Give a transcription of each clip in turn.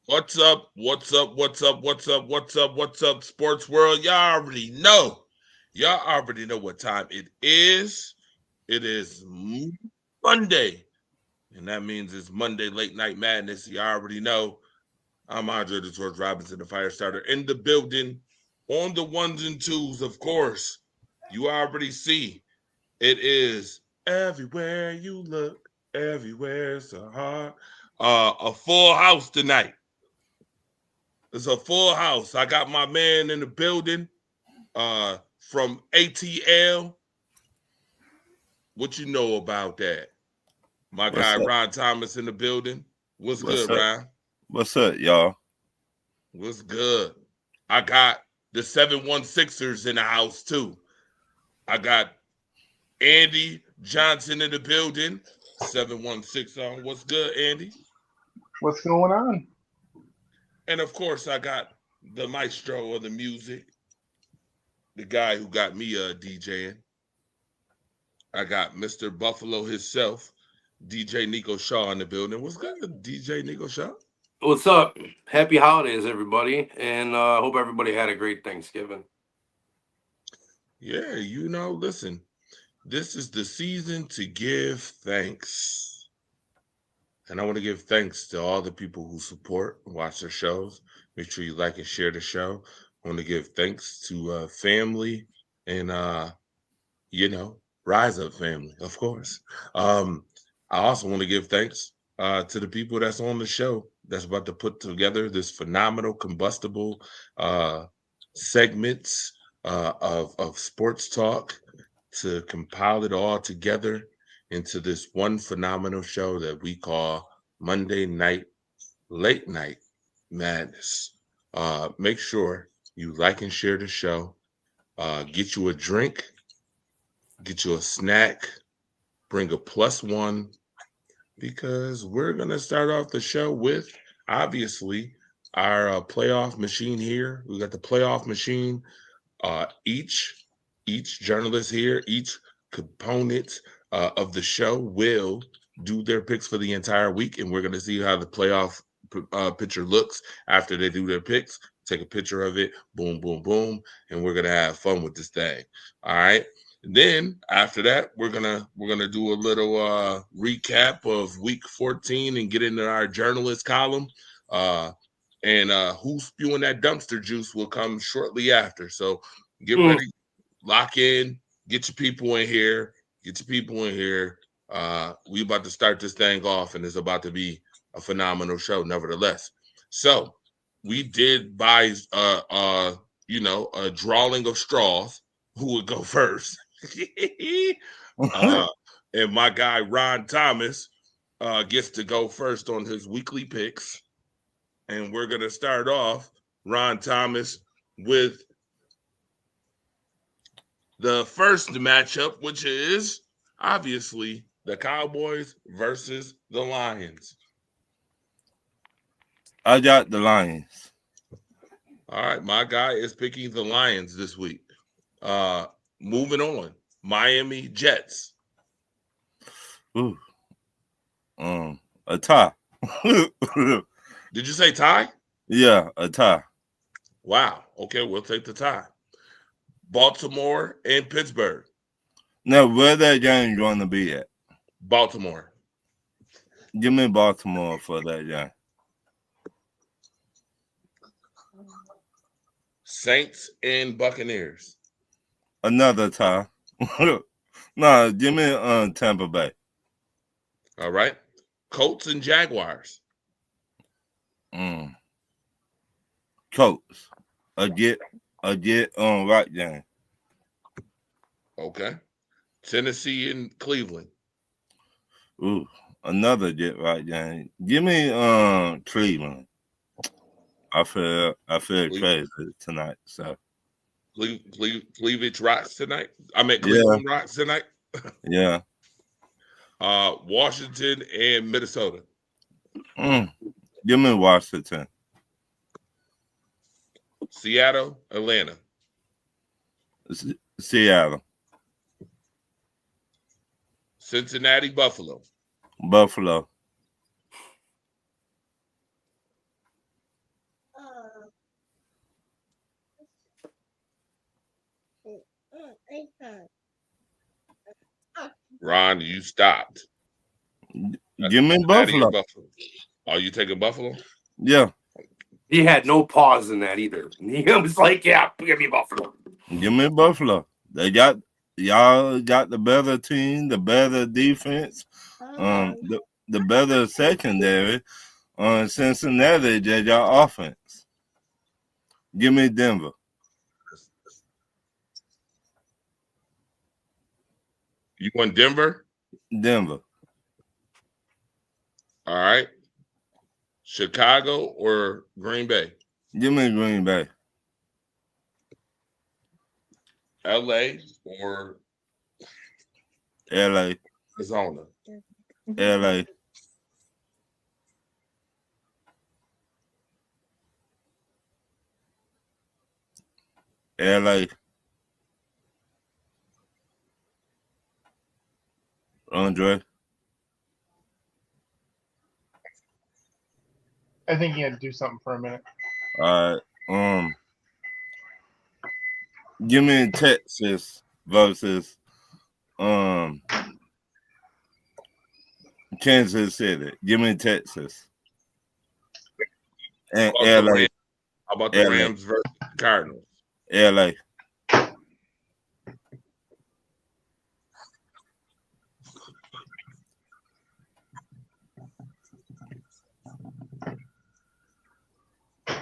What's up? What's up? What's up? What's up? What's up? What's up, sports world? Y'all already know. Y'all already know what time it is. It is Monday. And that means it's Monday late night madness. You already know. I'm Andre the George Robinson, the fire starter, in the building on the ones and twos, of course. You already see it is everywhere you look, everywhere's a heart. A full house tonight. It's a full house. I got my man in the building from ATL. What you know about that? My What's guy up? Ron Thomas in the building. What's What's good, up? Ron? What's up, y'all? What's good? I got the 716ers in the house too. I got Andy Johnson in the building. 716 on. What's good, Andy? What's going on? And of course, I got the maestro of the music, the guy who got me DJing. I got Mr. Buffalo himself, DJ Nico Shaw in the building. What's good, DJ Nico Shaw? What's up? Happy holidays, everybody, and hope everybody had a great Thanksgiving. Yeah, listen, this is the season to give thanks. And I want to give thanks to all the people who support and watch the shows. Make sure you like and share the show. I want to give thanks to family and Rise Up family, of course. I also want to give thanks to the people that's on the show that's about to put together this phenomenal combustible segments of sports talk to compile it all together into this one phenomenal show that we call Monday Night Late Night Madness. Make sure you like and share the show. Get you a drink, get you a snack, bring a plus one, because we're going to start off the show with obviously our playoff machine here. We got the playoff machine. Each journalist here, each component of the show will do their picks for the entire week, and we're going to see how the playoff picture looks after they do their picks. Take a picture of it, boom, boom, boom, and we're gonna have fun with this thing. All right. And then after that, we're gonna do a little recap of week 14 and get into our journalist column. And who's spewing that dumpster juice will come shortly after. So get ready, lock in, get your people in here, get your people in here. We about to start this thing off, and it's about to be a phenomenal show, nevertheless. So we did buy a drawing of straws who would go first. uh, and my guy Ron Thomas gets to go first on his weekly picks. And we're gonna start off, Ron Thomas, with the first matchup, which is obviously the Cowboys versus the Lions. I got the Lions. All right, my guy is picking the Lions this week. Moving on, Miami Jets. Ooh. A tie. Did you say tie? Yeah, a tie. Wow. Okay, we'll take the tie. Baltimore and Pittsburgh. Now, where that game going to be at? Baltimore. Give me Baltimore for that game. Saints and Buccaneers. Another tie. No, give me Tampa Bay. All right. Colts and Jaguars. Colts. A get right game. Okay. Tennessee and Cleveland. Ooh, another get right game. Give me Cleveland. I feel crazy tonight. So Cleavage rocks tonight. I mean yeah, Cleveland rocks tonight. yeah. Washington and Minnesota. Give me Washington. Seattle, Atlanta. Seattle. Cincinnati, Buffalo. Buffalo. Ron, you stopped. Give me Buffalo. Buffalo. Are you taking Buffalo? Yeah. He had no pause in that either. He was like, "Yeah, give me Buffalo." Give me Buffalo. Y'all got the better team, the better defense, the better secondary. Cincinnati, just y'all offense. Give me Denver. You want Denver? Denver. All right. Chicago or Green Bay? Give me Green Bay. LA or LA. Arizona? LA. LA. Andre. I think he had to do something for a minute. All right. Give me Texas versus Kansas City. Give me Texas. And LA. How about the Rams versus Cardinals? LA.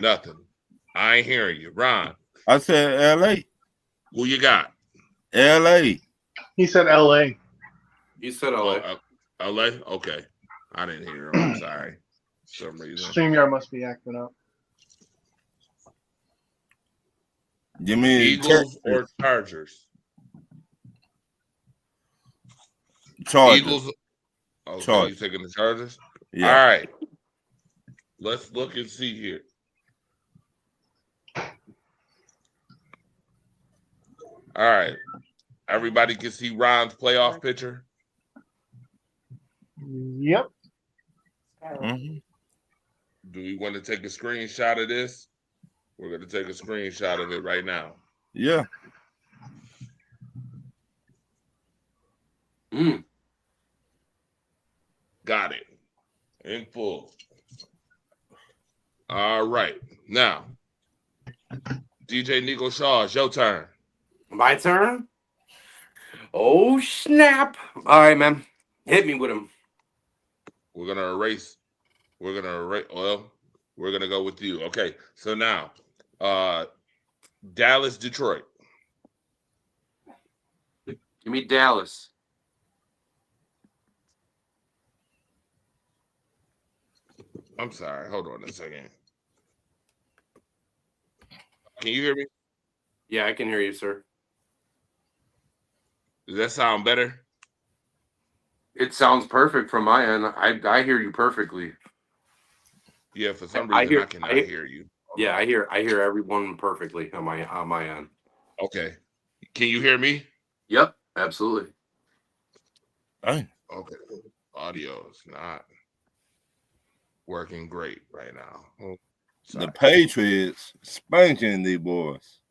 Nothing. I ain't hearing you. Ron. I said LA. Who you got? LA. He said LA. You said LA. LA? Okay. I didn't hear him. I'm sorry. For some reason. StreamYard must be acting up. Give me Eagles Texas. or Chargers? Chargers. Eagles. Okay, Chargers. you taking the Chargers? Yeah. All right. Let's look and see here. All right. Everybody can see Ron's playoff picture? Yep. Mm-hmm. Do we want to take a screenshot of this? We're going to take a screenshot of it right now. Yeah. Got it. In full. All right. Now, DJ Nico Shaw, it's your turn. My turn? Oh, snap. All right, man. Hit me with him. We're going to erase. Well, we're going to go with you. Okay. So now, Dallas, Detroit. Give me Dallas. I'm sorry. Hold on a second. Can you hear me? Yeah, I can hear you, sir. Does that sound better? It sounds perfect from my end. I hear you perfectly. Yeah, for some reason I cannot hear you. Yeah, I hear everyone perfectly on my end. Okay. Can you hear me? Yep, absolutely. Hey. Okay. Audio is not working great right now. Oh, the Patriots spanking these boys.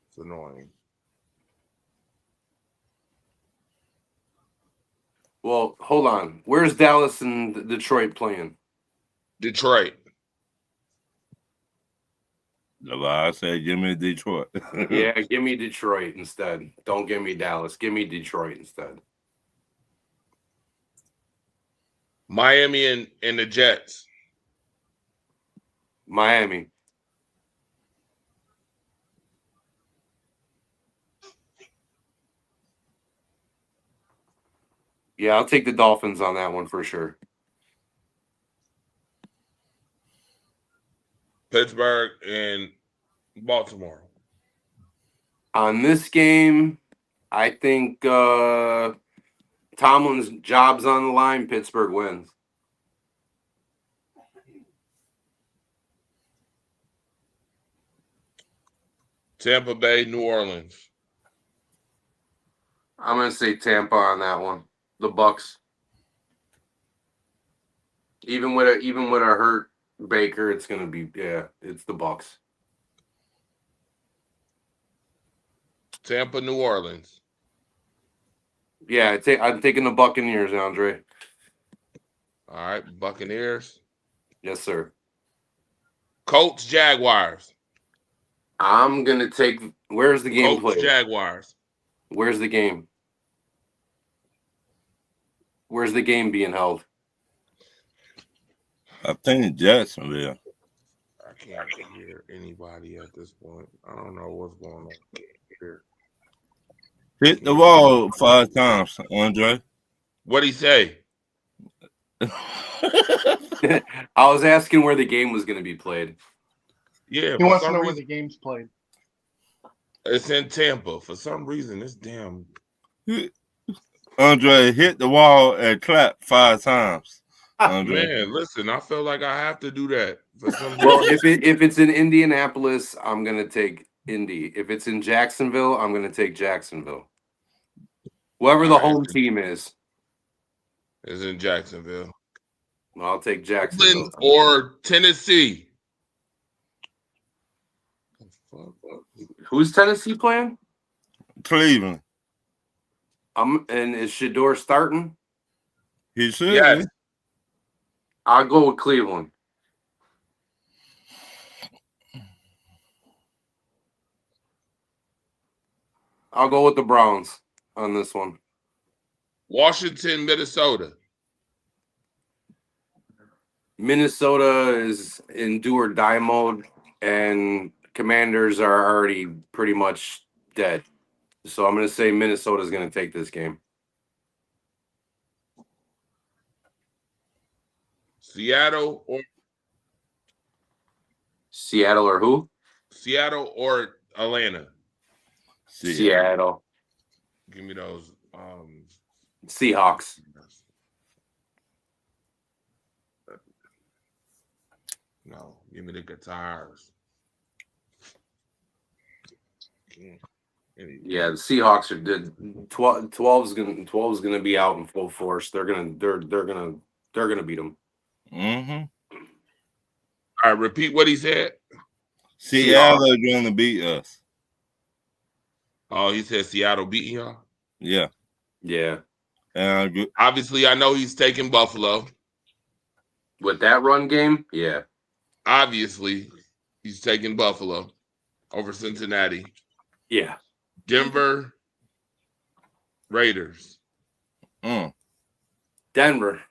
It's annoying. Well, hold on. Where's Dallas and Detroit playing? Detroit. I said, give me Detroit. Yeah, give me Detroit instead. Don't give me Dallas. Give me Detroit instead. Miami and the Jets. Miami. Yeah, I'll take the Dolphins on that one for sure. Pittsburgh and Baltimore. On this game, I think Tomlin's job's on the line. Pittsburgh wins. Tampa Bay, New Orleans. I'm going to say Tampa on that one. The Bucks. Even with a hurt Baker, it's gonna be it's the Bucks. Tampa, New Orleans. Yeah, I'm taking the Buccaneers, Andre. All right, Buccaneers. Yes, sir. Colts, Jaguars. I'm gonna take. Where's the game Colts, played? Jaguars. Where's the game? Where's the game being held? I think Jacksonville. I can't hear anybody at this point. I don't know what's going on here. Hit the wall 5 times, Andre. What'd he say? I was asking where the game was gonna be played. Yeah, He for wants to some know where reason, the game's played. it's in Tampa. For some reason, this damn Andre, hit the wall and clap 5 times. Andre. man. Listen, I feel like I have to do that for some reason. Well, if it's in Indianapolis, I'm gonna take Indy. If it's in Jacksonville, I'm gonna take Jacksonville. Whoever the home team is, It's in Jacksonville. I'll take Jacksonville. Cleveland or Tennessee. Who's Tennessee playing? Cleveland. And is Shador starting? He should. Yes. I'll go with Cleveland. I'll go with the Browns on this one. Washington, Minnesota. Minnesota is in do or die mode, and Commanders are already pretty much dead. So I'm going to say Minnesota's going to take this game. Seattle or Who? Seattle or Atlanta. Seattle. Give me those. Seahawks. No, give me the guitars. Yeah, the Seahawks are good. 12's gonna be out in full force. They're gonna beat them. Mm-hmm. All right, repeat what he said. Seattle going to beat us. Oh, he said Seattle beating y'all. Yeah. Yeah. Obviously, I know he's taking Buffalo. With that run game, yeah. Obviously, he's taking Buffalo over Cincinnati. Yeah. Denver Raiders. Denver.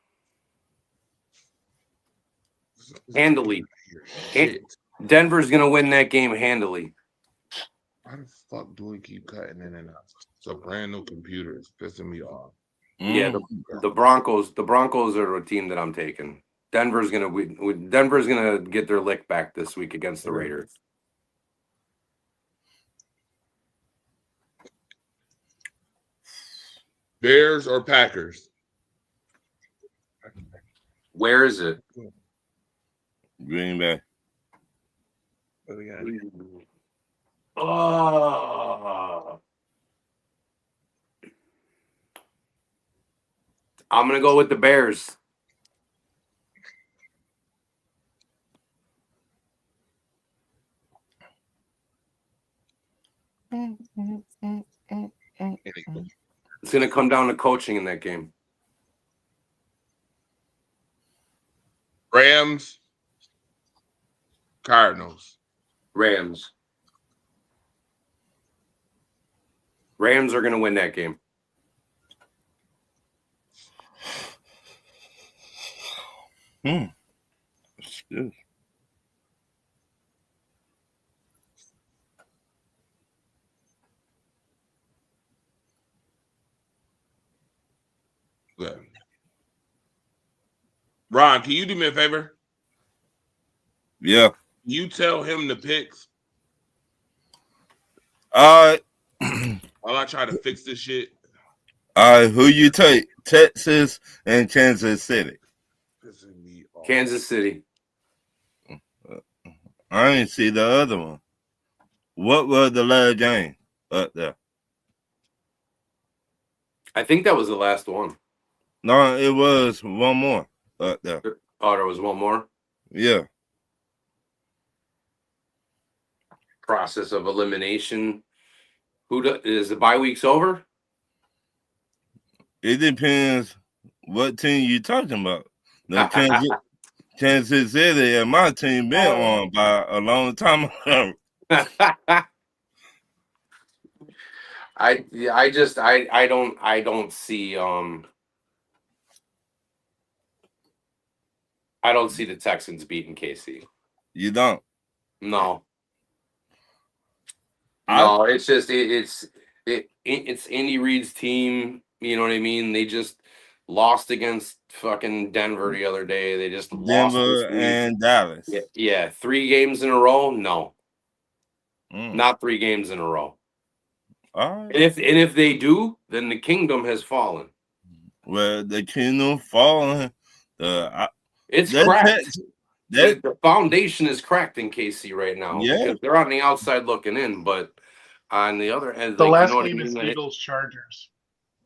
Handily. Denver's going to win that game handily. Why the fuck do we keep cutting in and out? It's a brand new computer. It's pissing me off. Yeah, the Broncos. The Broncos are a team that I'm taking. Denver's gonna get their lick back this week against the Raiders. Bears or Packers? Where is it? Green Bay. What we got? Oh. I'm gonna go with the Bears. It's gonna come down to coaching in that game. Rams, Cardinals. Rams. Rams are gonna win that game. That's good. Good. Ron, can you do me a favor? Yeah. You tell him the picks All right. while I try to fix this shit. All right. Who you take? Texas and Kansas City. Pissing me off. Kansas City. I didn't see the other one. What was the last game up there? I think that was the last one. No, it was one more up there. Oh, there was one more Yeah. process of elimination. Is the bye week's over? It depends what team you talking about. The Kansas City and my team been on by a long time ago. I don't see I don't see the Texans beating KC. You don't. No. No, it's just it's Andy Reid's team. You know what I mean? They just lost against fucking Denver the other day. They just lost this Denver week. and Dallas. Yeah, 3 games in a row. No, Mm. not 3 games in a row. All right. And if they do, then the kingdom has fallen. Well, the kingdom fallen. It's that cracked. That The foundation is cracked in KC right now. Yeah. Because they're on the outside looking in, but on the other end, The like, last you know what I game is mean? Eagles Chargers.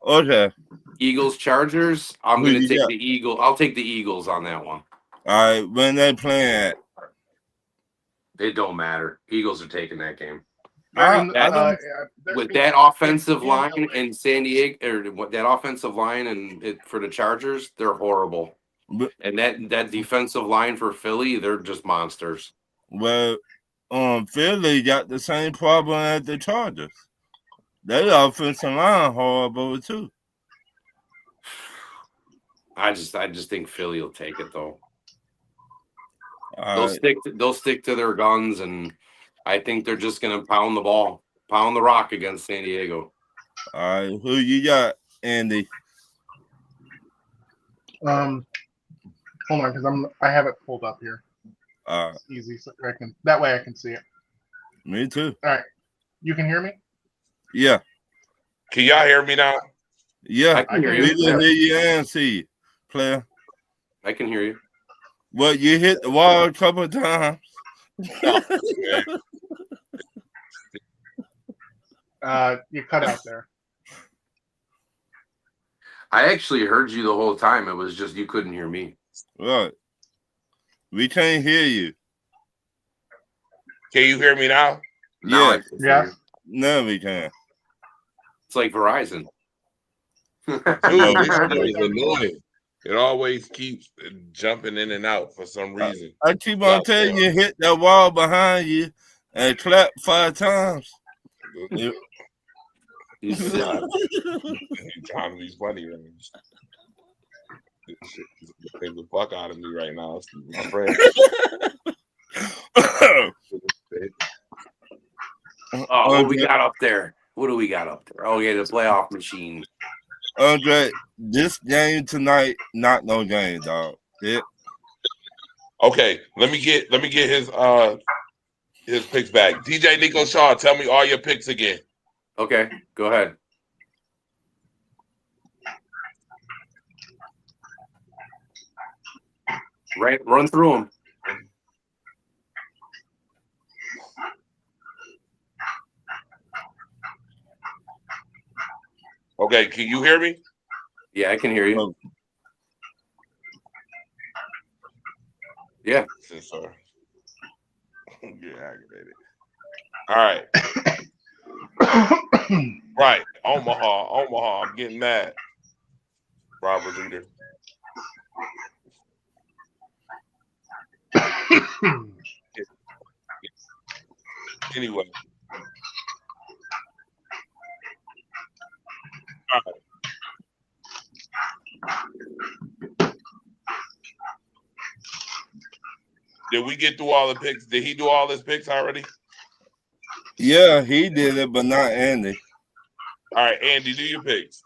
okay. Eagles Chargers. I'm Who gonna you take got? the Eagle. I'll take the Eagles on that one. All right, when they playing at? It don't matter. Eagles are taking that game. They're With being- that offensive in line LA. in San Diego, or what that offensive line and for the Chargers, they're horrible. But- And that defensive line for Philly, they're just monsters. Well, Philly got the same problem as the Chargers. Their offensive line horrible too. I just think Philly will take it though. All They'll stick to their guns, and I think they're just gonna pound the rock against San Diego. right, who you got, Andy? Hold on, because I have it pulled up here. It's easy, so that way I can see it. Me too. All right, you can hear me? Yeah, Can y'all hear me now? yeah. I can hear We you. can hear you and see you, player. I can hear you. Well, you hit the wall a couple of times. You cut out there. I actually heard you the whole time. It was just you couldn't hear me. Right. We can't hear you. Can you hear me now? Now I Yeah. can hear Yeah. you. No, we can't. It's like Verizon. Dude, this shit is annoying. It always keeps jumping in and out for some reason. I keep on telling you, hit that wall behind you and clap 5 times. You trying to be funny, man. This shit is getting the fuck out of me right now, my friend. Oh, what we got up there? What do we got up there? Oh, yeah, the playoff machine. Andre, this game tonight, not no game, dog. Yeah. Okay, let me get his picks back. DJ Nico Shaw, tell me all your picks again. Okay, go ahead. Run through them. Okay, can you hear me? Yeah, I can hear you. Yeah. Yes, sir. Get aggravated. All right. Right. Omaha. I'm getting mad. Robert Leader. Anyway. All right. Did we get through all the picks? Did he do all his picks already? Yeah, he did it, but not Andy. All right, Andy, do your picks.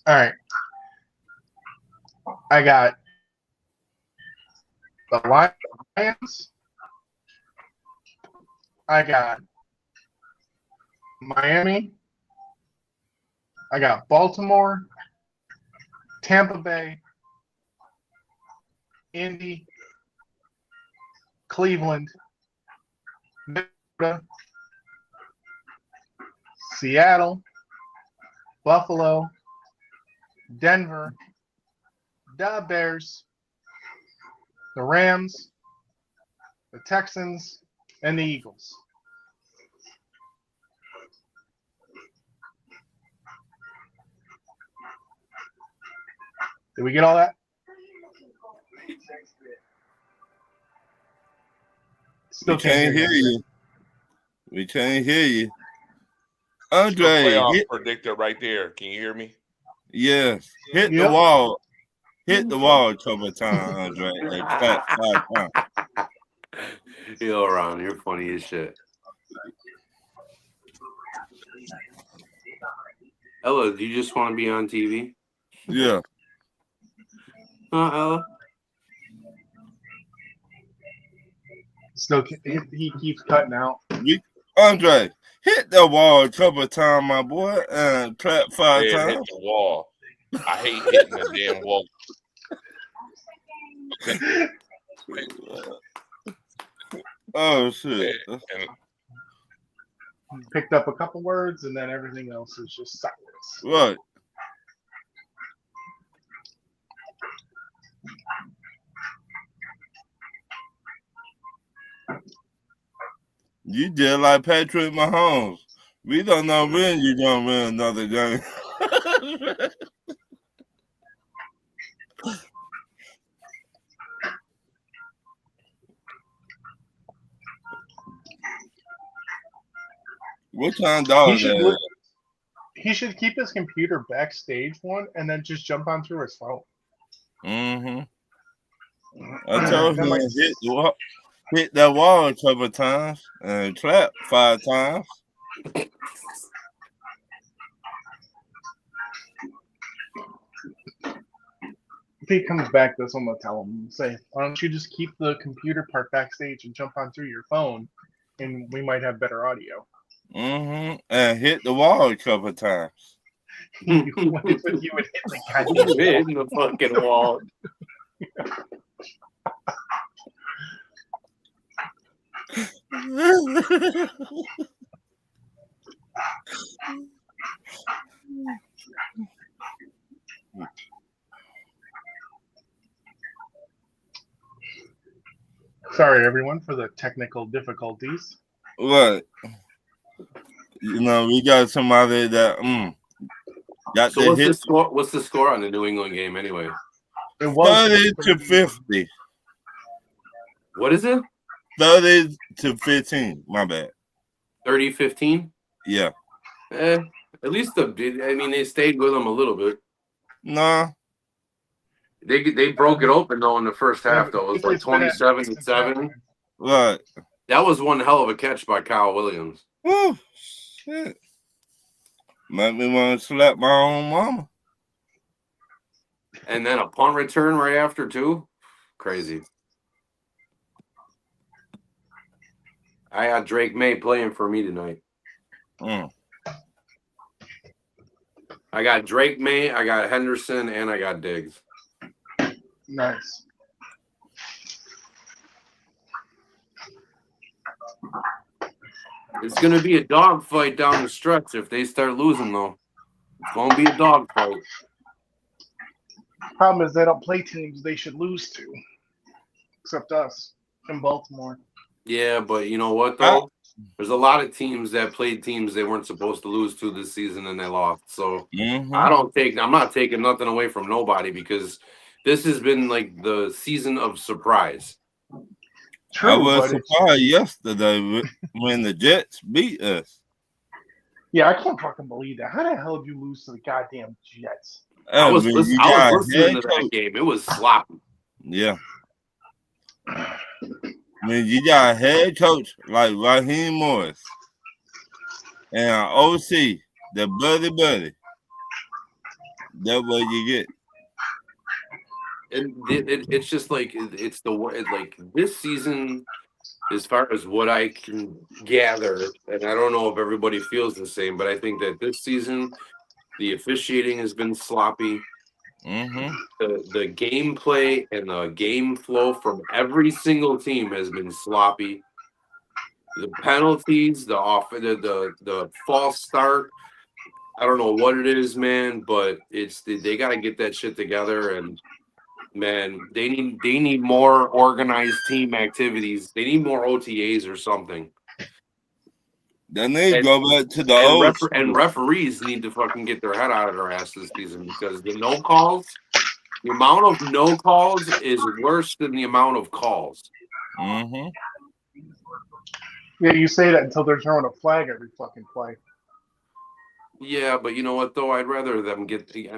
All right. I got the Lions. I got Miami. I got Baltimore, Tampa Bay, Indy, Cleveland, Minnesota, Seattle, Buffalo, Denver, the Bears, the Rams, the Texans, and the Eagles. Did we get all that? Still can't hear you. We can't hear you. Andre, playoff predictor right there. Can you hear me? Yes. Hit the wall. Hit the wall a couple of times, Andre. And clap 5 times. Yo, Ron, you're funny as shit. Ella, do you just want to be on TV? Yeah. Ella? Still, he keeps cutting out. Andre, hit the wall a couple of times, my boy, and clap 5 times. Hit the wall. I hate hitting the damn wall. Oh shit! Picked up a couple words, and then everything else is just silence. Right. You did like Patrick Mahomes. We don't know when you're gonna win another game. What kind of dog he should keep his computer backstage one and then just jump on through his phone. Mm-hmm. I told him hit that wall a couple of times and clap 5 times. If he comes back, that's what I'm gonna tell him. Say, why don't you just keep the computer parked backstage and jump on through your phone, and we might have better audio. Mm-hmm. And hit the wall a couple of times. You would hit the goddamn hitting the fucking wall. Sorry, everyone, for the technical difficulties. What? You know, we got somebody that got so what's the score? What's the score on the New England game anyway? It was 30-50. What is it? 30-15. My bad. 30-15? Yeah. At least they stayed with them a little bit. Nah. They broke it open though in the first half though. It was like 27-7. Right. That was one hell of a catch by Kyle Williams. Oh shit. Make me want to slap my own mama. And then a punt return right after too. Crazy. I got Drake May playing for me tonight. I got Drake May, I got Henderson, and I got Diggs. Nice. It's going to be a dogfight down the stretch if they start losing, though. It's going to be a dogfight. Problem is they don't play teams they should lose to, except us in Baltimore. Yeah, but you know what, though? There's a lot of teams that played teams they weren't supposed to lose to this season and they lost. So I'm not taking nothing away from nobody because this has been like the season of surprise. True, I was surprised yesterday when the Jets beat us. Yeah, I can't fucking believe that. How the hell did you lose to the goddamn Jets? I was listening to that game. It was sloppy. Yeah. When you got a head coach like Raheem Morris and an OC, the buddy, that's what you get. And it's just like it's like this season, as far as what I can gather, and I don't know if everybody feels the same, but I think that this season the officiating has been sloppy. Mm-hmm. The gameplay and the game flow from every single team has been sloppy. The penalties, the false start, I don't know what it is, man, but they got to get that shit together. And Man, they need more organized team activities. They need more OTAs or something. Then they go back to the old school. And referees need to fucking get their head out of their ass this season because the no calls, the amount of no calls is worse than the amount of calls. Mm-hmm. Yeah, you say that until they're throwing a flag every fucking play. Yeah, but you know what though? I'd rather them get the.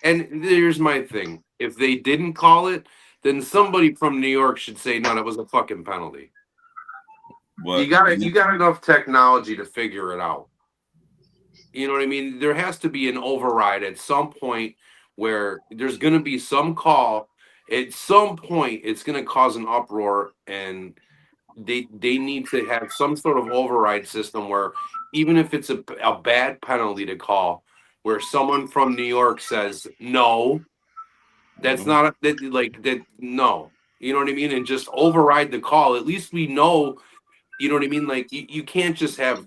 And here's my thing: if they didn't call it, then somebody from New York should say, "No, that was a fucking penalty." But You got enough technology to figure it out. You know what I mean? There has to be an override at some point where there's going to be some call. At some point, it's going to cause an uproar, and they need to have some sort of override system where even if it's a bad penalty to call, where someone from New York says no, that's not that no. You know what I mean? And just override the call. At least we know. You know what I mean? Like you can't just have.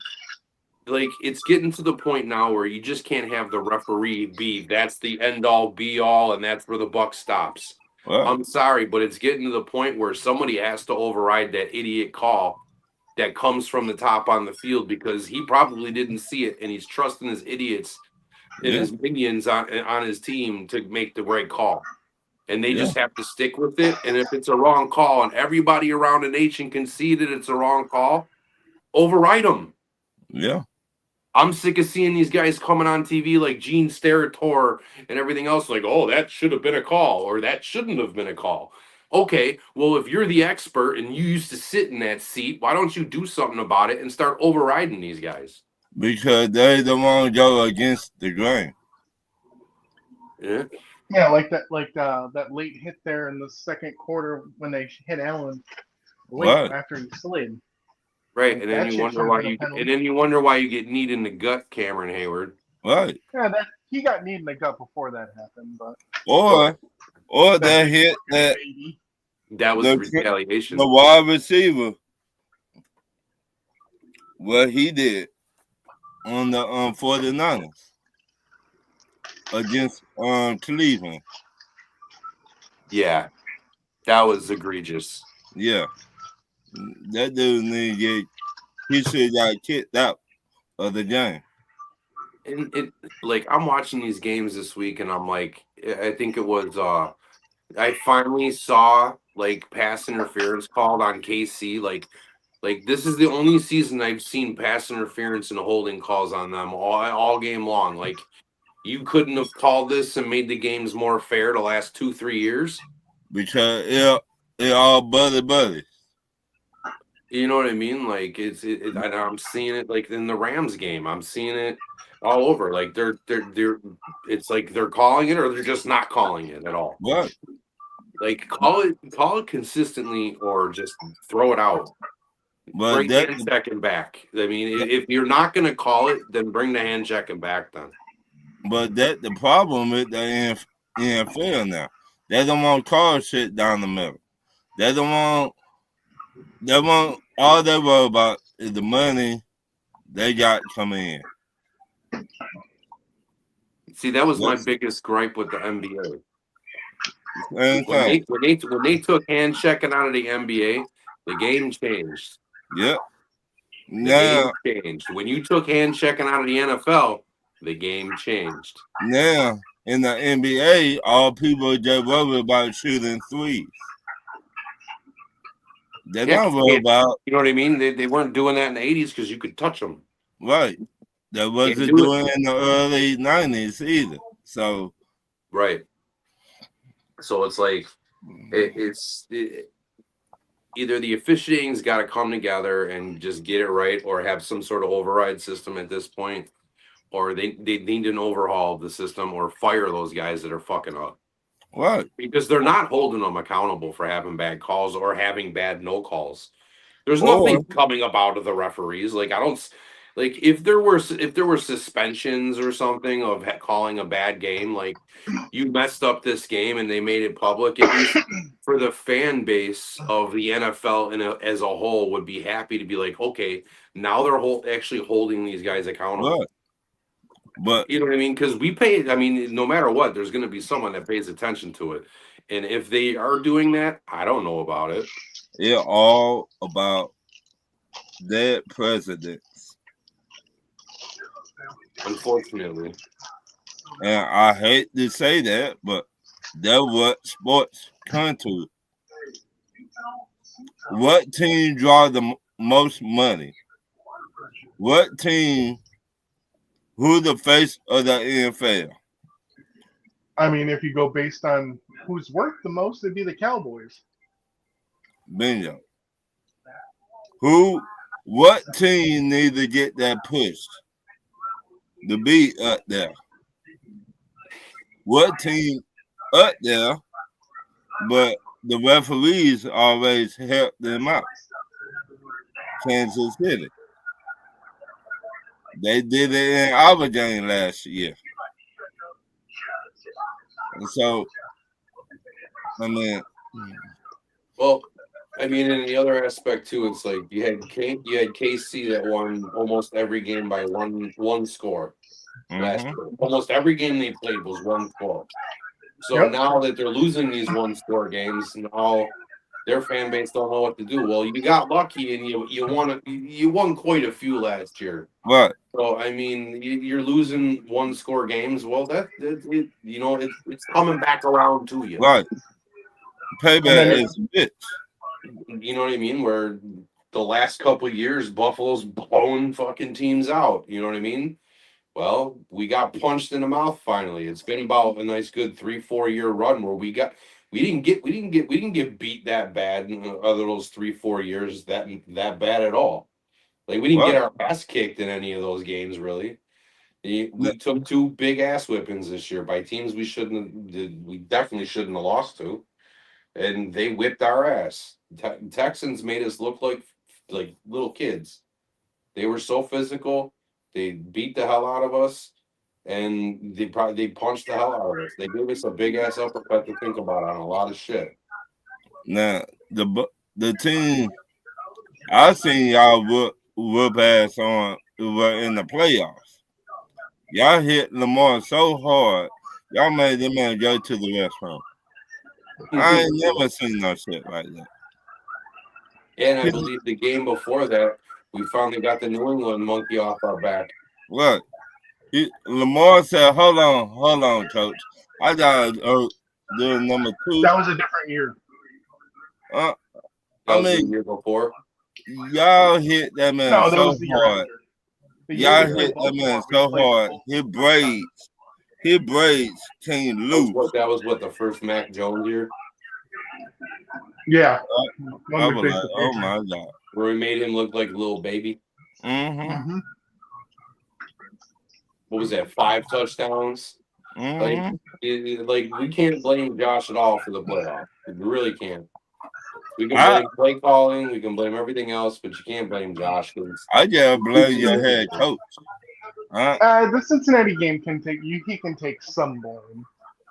Like it's getting to the point now where you just can't have the referee be that's the end all be all and that's where the buck stops. Wow. I'm sorry, but it's getting to the point where somebody has to override that idiot call that comes from the top on the field because he probably didn't see it and he's trusting his idiots and his minions on his team to make the right call. And they just have to stick with it. And if it's a wrong call and everybody around the nation can see that it's a wrong call, override them. Yeah. I'm sick of seeing these guys coming on TV like Gene Steratore and everything else like, oh, that should have been a call or that shouldn't have been a call. Okay, well, if you're the expert and you used to sit in that seat, why don't you do something about it and start overriding these guys? Because they don't want to go against the grain. Yeah. Yeah, like that late hit there in the second quarter when they hit Allen late after he slid. Right, and then you wonder why you get kneed in the gut, Cameron Hayward. Right. Yeah, he got kneed in the gut before that happened, but or that hit that was the retaliation. The wide receiver, what he did on the 49ers against Cleveland. Yeah, that was egregious. Yeah. That dude he should have got kicked out of the game. And it like I'm watching these games this week and I'm like, I think it was I finally saw like pass interference called on KC. Like this is the only season I've seen pass interference and holding calls on them all game long. Like you couldn't have called this and made the games more fair the last 2-3 years. Because it all buddy. You know what I mean? Like I'm seeing it like in the Rams game. I'm seeing it all over. Like they're it's like they're calling it or they're just not calling it at all. What? Like call it consistently or just throw it out. But bring hand checking back. I mean, if you're not going to call it, then bring the hand checking back then. But the problem with the NFL now, they don't want to call shit down the middle. They want all they worry about is the money they got coming in. See, that was my biggest gripe with the NBA. When they took hand checking out of the NBA, the game changed. Yep. The game changed. When you took hand checking out of the NFL, the game changed. Now, in the NBA, all people just worry about shooting threes. They're not worried about... You know what I mean? They weren't doing that in the 80s because you could touch them. Right. They wasn't doing it in the early 90s either. So... Right. So it's like... Either the officiating's got to come together and just get it right or have some sort of override system at this point, or they need an overhaul of the system or fire those guys that are fucking up. What? Because they're not holding them accountable for having bad calls or having bad no calls. There's nothing coming up out of the referees. Like I don't like if there were suspensions or something of calling a bad game, like you messed up this game and they made it public. At least for the fan base of the NFL as a whole would be happy to be like, okay, now they're actually holding these guys accountable. What? But you know what I mean? Because we pay. I mean, no matter what, there's going to be someone that pays attention to it. And if they are doing that, I don't know about it. It's all about dead presidents. Unfortunately. And I hate to say that, but that's what sports come to. What team draw the most money? What team? Who the face of the NFL? I mean, if you go based on who's worth the most, it'd be the Cowboys. Bingo. What team need to get that push to be up there? What team up there, but the referees always help them out? Kansas City. They did it in our game last year. And so, I mean, well, I mean, in the other aspect too, it's like you had KC that won almost every game by one score. Last year. Almost every game they played was one score. So now that they're losing these one score games, now their fan base don't know what to do. Well, you got lucky and you won quite a few last year. Right. So I mean, you're losing one score games. Well, it's coming back around to you. Right. Payback is a bitch. You know what I mean? Where the last couple of years, Buffalo's blowing fucking teams out. You know what I mean? Well, we got punched in the mouth finally. It's been about a nice, good 3-4 year run where we didn't get beat that bad in other those 3-4 years that bad at all. Like we didn't get our ass kicked in any of those games really. We took 2 big ass whippings this year by teams we definitely shouldn't have lost to, and they whipped our ass. Texans made us look like little kids. They were so physical. They beat the hell out of us, and they punched the hell out of us. They gave us a big ass uppercut to think about on a lot of shit. Now the team I seen y'all whoop ass on were in the playoffs. Y'all hit Lamar so hard, y'all made them man go to the restaurant. I ain't never seen no shit like that. And I believe the game before that, we finally got the New England monkey off our back. Look, Lamar said, hold on, coach. I got to do number 2. That was a different year. That was the year before. Y'all hit that man so hard. Y'all hit that man so hard. His braids came loose. That was the first Mac Jones year? Yeah. I was like, oh my God. Where we made him look like a little baby. Mm-hmm. What was that? 5 touchdowns? Mm-hmm. Like we can't blame Josh at all for the playoff. We really can't. We can blame play calling, we can blame everything else, but you can't blame Josh. I just blame your head coach. The Cincinnati game he can take some blame.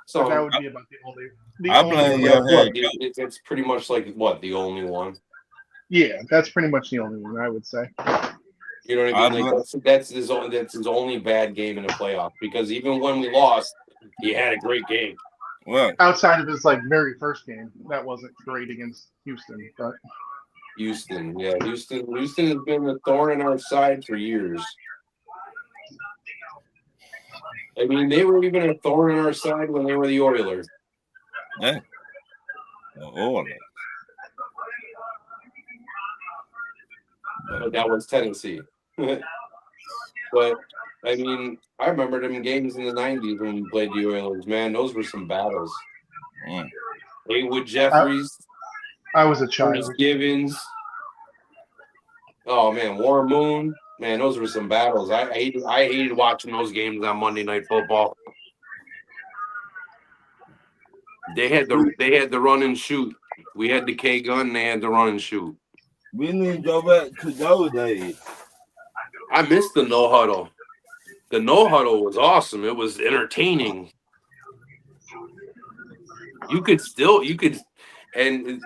So that would be about the only. I blame your head coach. It's pretty much like the only one. Yeah, that's pretty much the only one I would say. You know what I mean? Like that's his only bad game in the playoff. Because even when we lost, he had a great game. Well, outside of his very first game, that wasn't great against Houston. But Houston has been a thorn in our side for years. I mean, they were even a thorn in our side when they were the Oilers. Yeah. The Oilers. But that was Tennessee. But I mean, I remember them games in the 90s when we played the Oilers. Man, those were some battles. Haywood Jeffries. I was a child. Curtis Givens. Oh man, Warren Moon. Man, those were some battles. I hated watching those games on Monday Night Football. They had the run and shoot. We had the K gun. They had the run and shoot. We need to go back to those days. I missed the no huddle. The no huddle was awesome. It was entertaining. And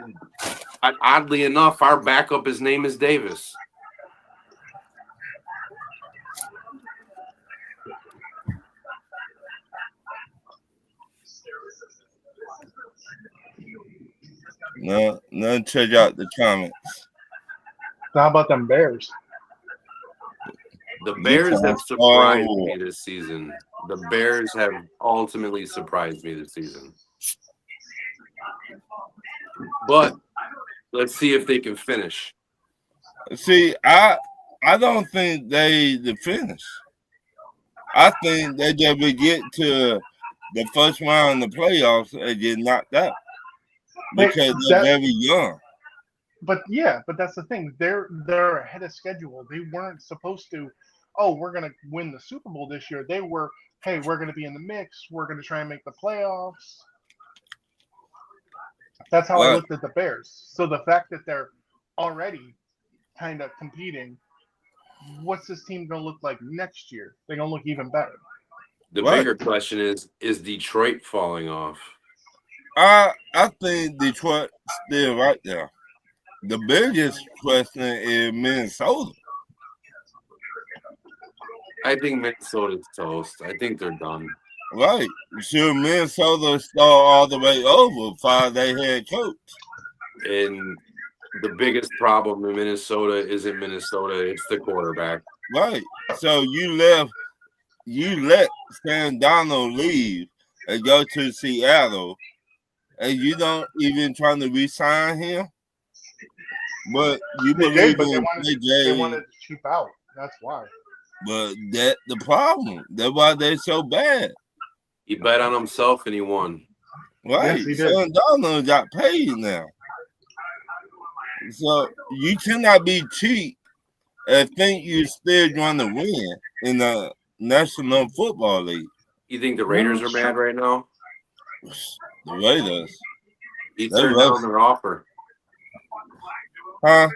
oddly enough, our backup, his name is Davis. No, check out the comments. How about them Bears? The Bears have surprised me this season. The Bears have ultimately surprised me this season. But let's see if they can finish. See, I don't think they finish. I think they just will get to the first round of the playoffs and get knocked out because they're very young. But that's the thing. They're ahead of schedule. They weren't supposed to. Oh, we're gonna win the Super Bowl this year. They were. Hey, we're gonna be in the mix. We're gonna try and make the playoffs. That's how I looked at the Bears. So the fact that they're already kind of competing, what's this team gonna look like next year? They're gonna look even better. The bigger question is Detroit falling off? I think Detroit still right there. The biggest question is Minnesota. I think Minnesota's toast. I think they're done. Right. Should Minnesota start all the way over, fire their head coach? And the biggest problem in Minnesota isn't Minnesota, it's the quarterback. Right. So you let Sam Darnold leave and go to Seattle, and you don't even trying to re-sign him? But you believe in they wanted to cheap out. That's why. But that's the problem. That's why they're so bad. He bet on himself and he won. Right. Yes, Sam Darnold got paid now. So you cannot be cheap and think you're still going to win in the National Football League. You think the Raiders are mad right now? The Raiders. He turned down their offer. Huh?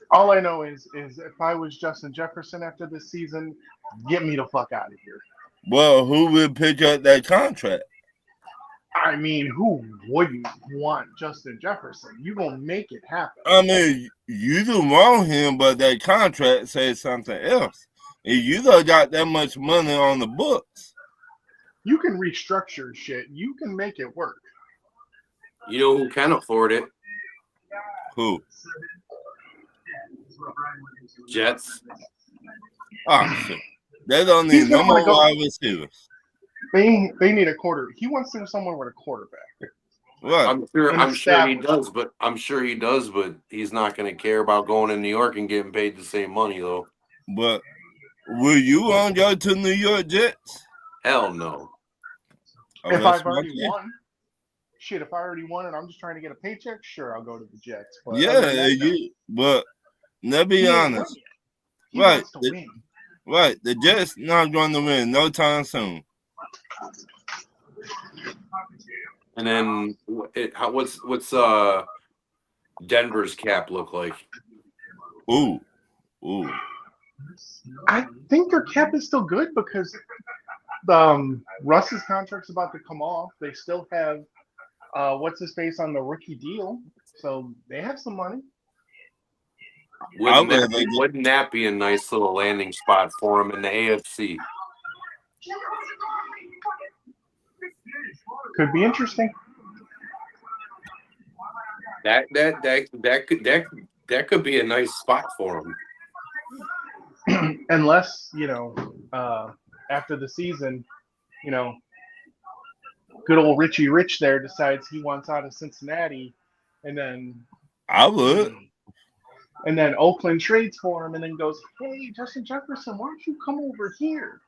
All I know is if I was Justin Jefferson after this season, get me the fuck out of here. Well, who would pick up that contract? I mean, who wouldn't want Justin Jefferson? You gonna make it happen. I mean, you don't want him, but that contract says something else. And you don't got that much money on the books. You can restructure shit. You can make it work. You know who can afford it? Who? Jets. Oh, shit. They don't need no more wide receivers. They need a quarter. He wants to go somewhere with a quarterback. Right. I'm sure he does, but he's not going to care about going to New York and getting paid the same money though. But will you want to go to New York Jets? Hell no. If I've already won. Shit, if I already won and I'm just trying to get a paycheck, sure, I'll go to the Jets. But but let's be honest. Right. Right. The Jets not going to win no time soon. And then what's Denver's cap look like? Ooh. I think their cap is still good because Russ's contract's about to come off. They still have what's his face on the rookie deal, so they have some money. Wouldn't that be a nice little landing spot for him in the AFC? Could be interesting. That could be a nice spot for him. Unless, after the season, good old Richie Rich there decides he wants out of Cincinnati, and then I would. And then Oakland trades for him and then goes, hey, Justin Jefferson, why don't you come over here?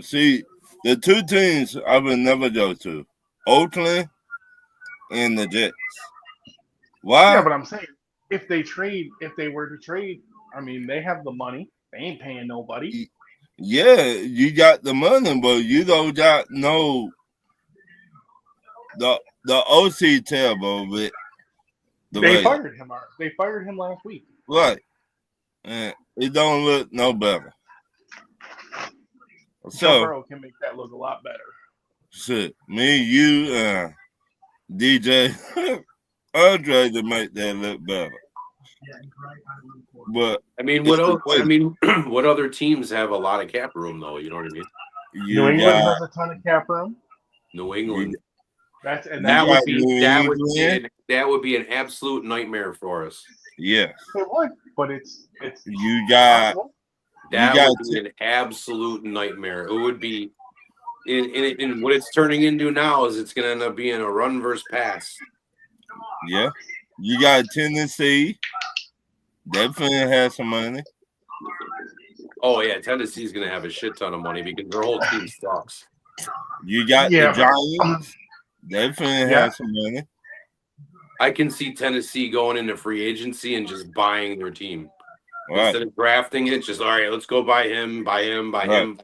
See, the two teams I would never go to, Oakland and the Jets. Why? Yeah, but I'm saying if they were to trade, I mean, they have the money. They ain't paying nobody. Yeah, you got the money, but you don't got no the OC terrible with they fired him. They fired him last week. Right. And it don't look no better. Joe Burrow can make that look a lot better. Shit. Me, you, DJ Andre to make that look better. But I mean, what other teams have a lot of cap room though? You know what I mean? New England has a ton of cap room. New England. That would be an absolute nightmare for us. Yeah, it would, but it's you got that would be an absolute nightmare. It would be in what it's turning into now is it's going to end up being a run versus pass. Yeah, you got Tennessee. Definitely has some money. Oh yeah, Tennessee's going to have a shit ton of money because their whole team sucks. You got the Giants. Definitely have some money. I can see Tennessee going into free agency and just buying their team. Right. Instead of drafting it, just all right, let's go buy him, and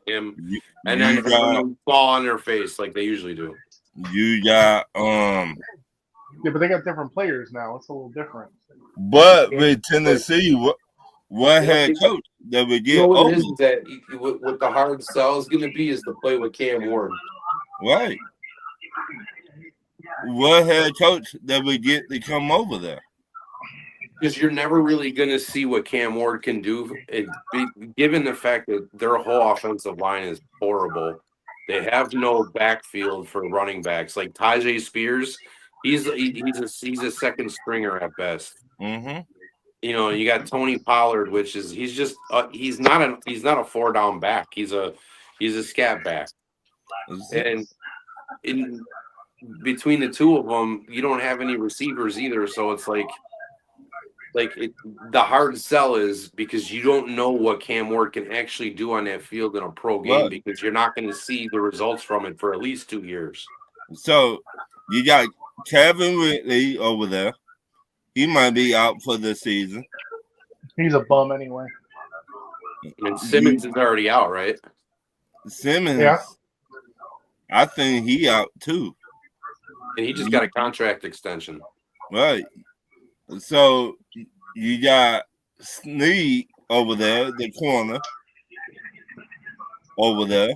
then them fall on their face like they usually do. You got yeah, but they got different players now. It's a little different. But with Tennessee, what head coach that would get? You know what it is that what the hard sell is going to be is to play with Cam Ward. Right. What head coach that would get to come over there? Because you're never really going to see what Cam Ward can do, given the fact that their whole offensive line is horrible. They have no backfield for running backs. Like Tyjae Spears, he's a second stringer at best. Mm-hmm. You know, you got Tony Pollard, which is he's not a 4-down back. He's a scat back, and in between the two of them, you don't have any receivers either. So it's the hard sell is because you don't know what Cam Ward can actually do on that field in a pro game because you're not going to see the results from it for at least 2 years. So you got Kevin Ridley over there. He might be out for the season. He's a bum anyway. And Simmons is already out, right? Simmons. Yeah. I think he out too. And he just got a contract extension. Right. So you got Snead over there, the corner over there.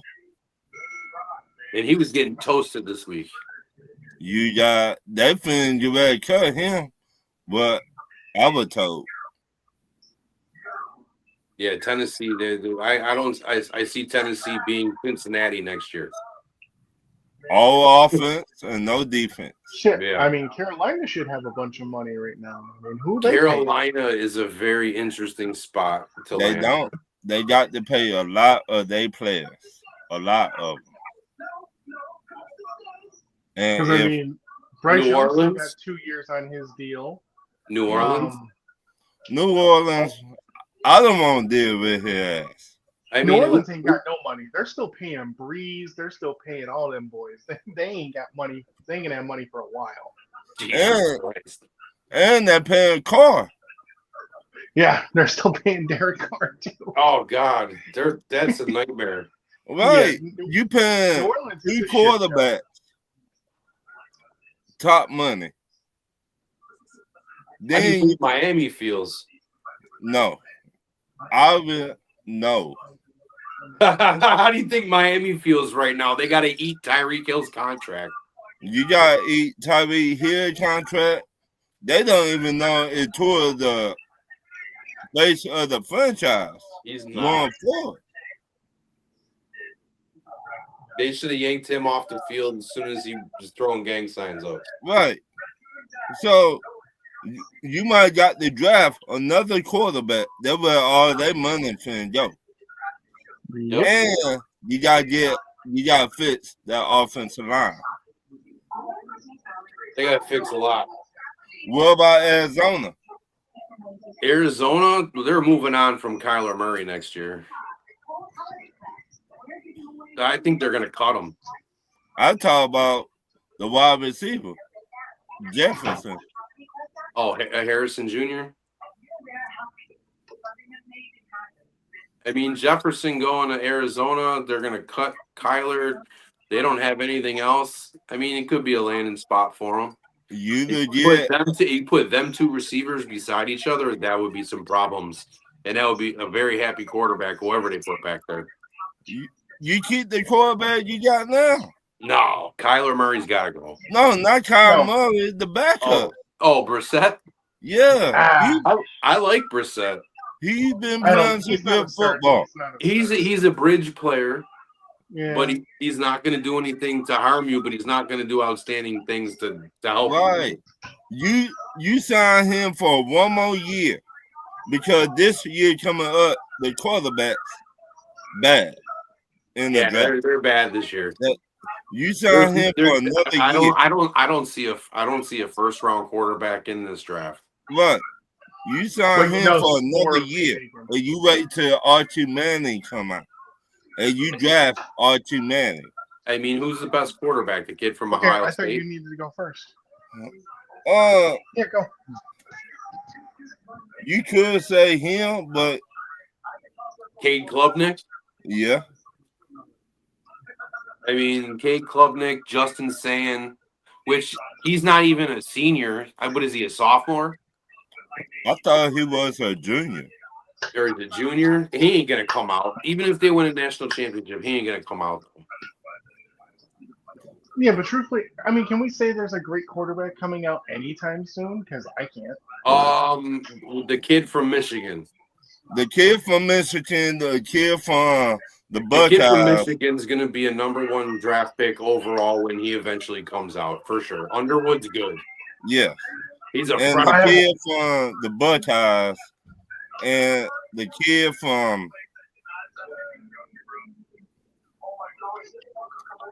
And he was getting toasted this week. You got they finna get ready to cut him, but I was told. Yeah, Tennessee. I see Tennessee being Cincinnati next year. All offense and no defense. Shit, yeah. I mean, Carolina should have a bunch of money right now. I mean, Carolina is a very interesting spot to They land. don't. They got to pay a lot of their players. A lot of them. Because, I mean, Bryce Young got 2 years on his deal. New Orleans? New Orleans, I don't want to deal with his ass. New Orleans ain't got no money. They're still paying Breeze. They're still paying all them boys. They ain't got money. They ain't gonna have money for a while. And they're paying Carr. Yeah, they're still paying Derek Carr too. Oh God, that's a nightmare. Right, you paying 3 quarterbacks, top money. How do you think Miami feels? No, no. How do you think Miami feels right now? They got to eat Tyreek Hill's contract. You got to eat Tyreek Hill's contract. They don't even know it toward the base of the franchise. He's not. They should have yanked him off the field as soon as he was throwing gang signs up. Right. So you might got to draft another quarterback. That's where all their money can go. Yep. And you gotta fix that offensive line. They gotta fix a lot. What about Arizona? Arizona, they're moving on from Kyler Murray next year. I think they're gonna cut him. I talk about the wide receiver, Jefferson. Oh, Harrison Jr. I mean, Jefferson going to Arizona, they're going to cut Kyler. They don't have anything else. I mean, it could be a landing spot for them. You put them 2 receivers beside each other, that would be some problems. And that would be a very happy quarterback, whoever they put back there. You keep the quarterback you got now? No, Kyler Murray's got to go. No, not Kyler Murray, the backup. Oh, Brissett? Yeah. I like Brissett. He's been playing some good football. He's a bridge player. Yeah. But he's not going to do anything to harm you, but he's not going to do outstanding things to help you. You sign him for one more year because this year coming up, the quarterback's bad in the draft. They're bad this year. You sign him for another year. I don't see a first round quarterback in this draft. Right. You sign him for another year, and you wait till Archie Manning come out, and you draft Archie Manning. I mean, who's the best quarterback? The kid from Ohio State? I thought you needed to go first. Yeah, go. You could say him, but Cade Klubnik? Yeah. I mean, Cade Klubnik, Justin Sand, which he's not even a senior. What is he, a sophomore? I thought he was a junior. Or the junior? He ain't going to come out. Even if they win a national championship, he ain't going to come out. Yeah, but truthfully, I mean, can we say there's a great quarterback coming out anytime soon? Because I can't. The kid from Michigan. The kid from Michigan, the kid from the Buckeyes. The kid from Michigan's going to be a #1 draft pick overall when he eventually comes out, for sure. Underwood's good. Yeah. He's a and the kid from the Buckeyes and the kid from,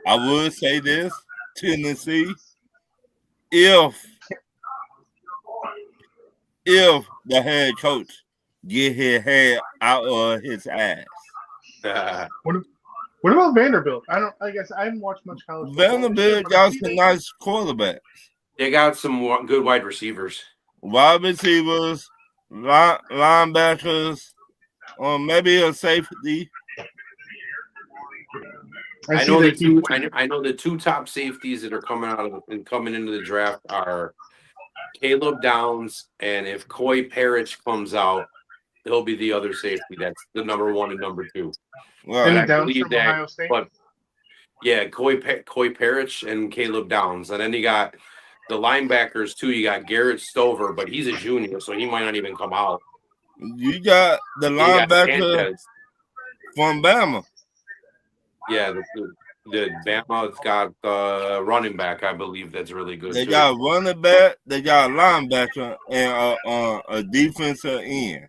I would say this, Tennessee, if the head coach get his head out of his ass. What about Vanderbilt? I guess I haven't watched much college. Vanderbilt got some nice quarterbacks. They got some good wide receivers. Wide receivers, linebackers, or maybe a safety. I know the two top safeties that are coming into the draft are Caleb Downs, and if Coy Parrish comes out, he'll be the other safety. That's the #1 and #2. Wow. And Downs from Ohio State. But yeah, Coy Parrish and Caleb Downs, and then you got the linebackers too. You got Garrett Stover, but he's a junior, so he might not even come out. You got the linebacker from Bama. Yeah, the Bama's got running back, I believe, that's really good. They got running back, they got a linebacker, and a defensive end.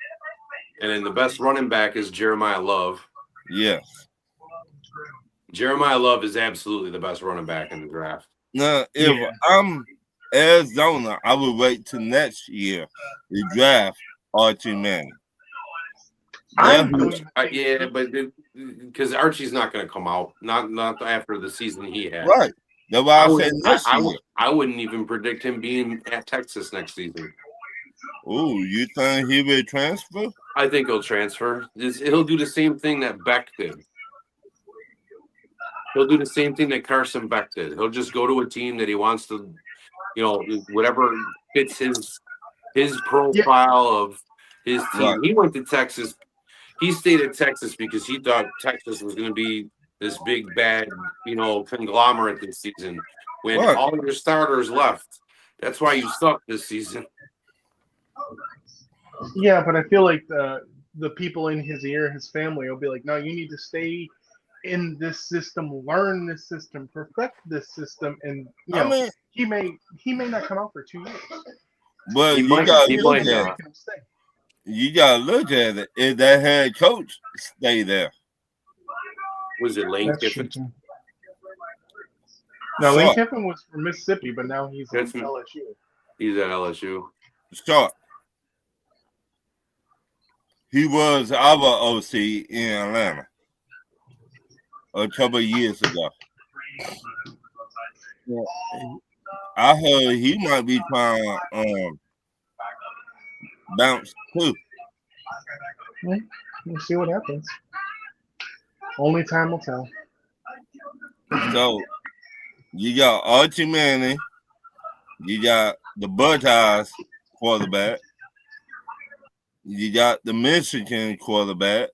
And then the best running back is Jeremiah Love. Yes. Jeremiah Love is absolutely the best running back in the draft. Now, if I'm Arizona, I would wait till next year to draft Archie Manning. Yeah, but because Archie's not going to come out, not after the season he had. Right. That's why I said next year. I wouldn't even predict him being at Texas next season. Oh, you think he will transfer? I think he'll transfer. He'll do the same thing that Beck did. He'll do the same thing that Carson Beck did. He'll just go to a team that he wants to, whatever fits his profile of his team. Right. He went to Texas. He stayed at Texas because he thought Texas was going to be this big, bad, conglomerate this season. When all your starters left. That's why you suck this season. Yeah, but I feel like the people in his ear, his family, will be like, no, you need to stay in this system, learn this system, perfect this system, and he may not come out for 2 years. But you gotta look at it. If that head coach stay there. Was it Lane Kiffin? No, Lane Kiffin was from Mississippi, but now he's at LSU. He's at LSU. Start. He was our OC in Atlanta a couple of years ago. I heard he might be trying to bounce too. We'll see what happens. Only time will tell. So you got Archie Manning, you got the Buckeyes quarterback, you got the Michigan quarterback,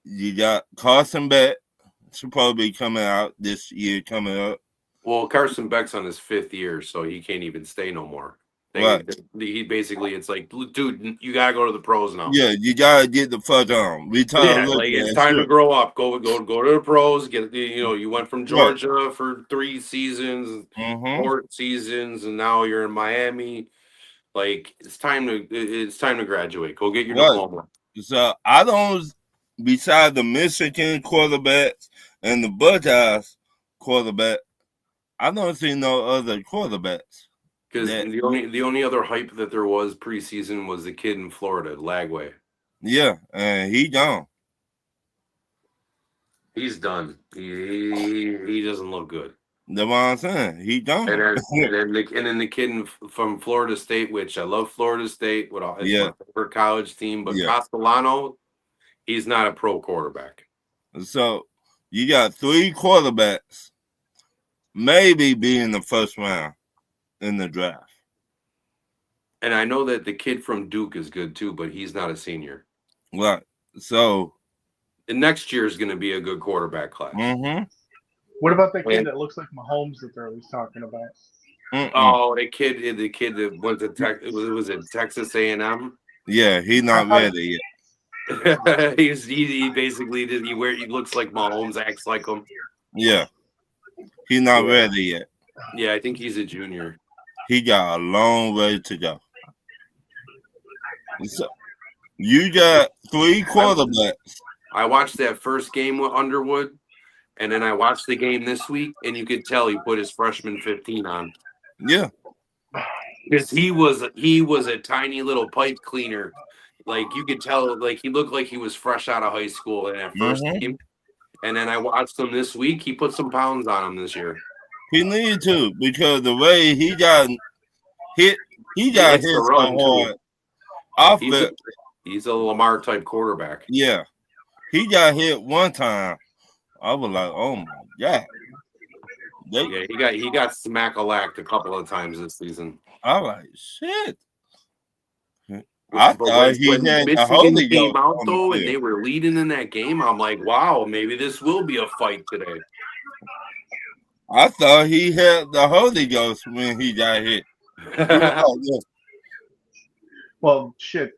you got Carson Beck, should probably be coming out this year coming up. Well, Carson Beck's on his 5th year, so he can't even stay no more. He basically, it's like, dude, you gotta go to the pros now. Yeah, you gotta get the fuck on. It's time to grow up. Go to the pros. You went from Georgia for 3 seasons, 4 seasons, and now you're in Miami. Like it's time to graduate. Go get your diploma. So I don't. Besides the Michigan quarterbacks and the Buckeyes quarterback, I don't see no other quarterbacks. Because the only other hype that there was preseason was the kid in Florida, Lagway. Yeah, and he gone. He's done. He doesn't look good. That's what I'm saying. He gone. And then the kid from Florida State, which I love Florida State. It's my favorite college team, but Castellano, he's not a pro quarterback. So you got 3 quarterbacks, maybe being the first round in the draft. And I know that the kid from Duke is good too, but he's not a senior. Right. So the next year is going to be a good quarterback class. Mm-hmm. What about the kid that looks like Mahomes that they're always talking about? Oh, the kid that went to was it Texas A&M? Yeah, he's not ready yet. he basically did. He looks like Mahomes, acts like him. Yeah, he's not ready yet. Yeah, I think he's a junior. He got a long way to go. So you got 3 quarterbacks. I watched that first game with Underwood, and then I watched the game this week, and you could tell he put his freshman 15 on. Yeah, because he was a tiny little pipe cleaner. Like you could tell, like he looked like he was fresh out of high school in that first game. And then I watched him this week. He put some pounds on him this year. He needed to, because the way he got hit so hard. He's a Lamar type quarterback. Yeah, he got hit one time. I was like, oh my god. He got smack-a-lacked a couple of times this season. I like shit. I thought he had the Holy came out though, and they were leading in that game. I'm like, wow, maybe this will be a fight today. I thought he had the Holy Ghost when he got hit. Well, shit.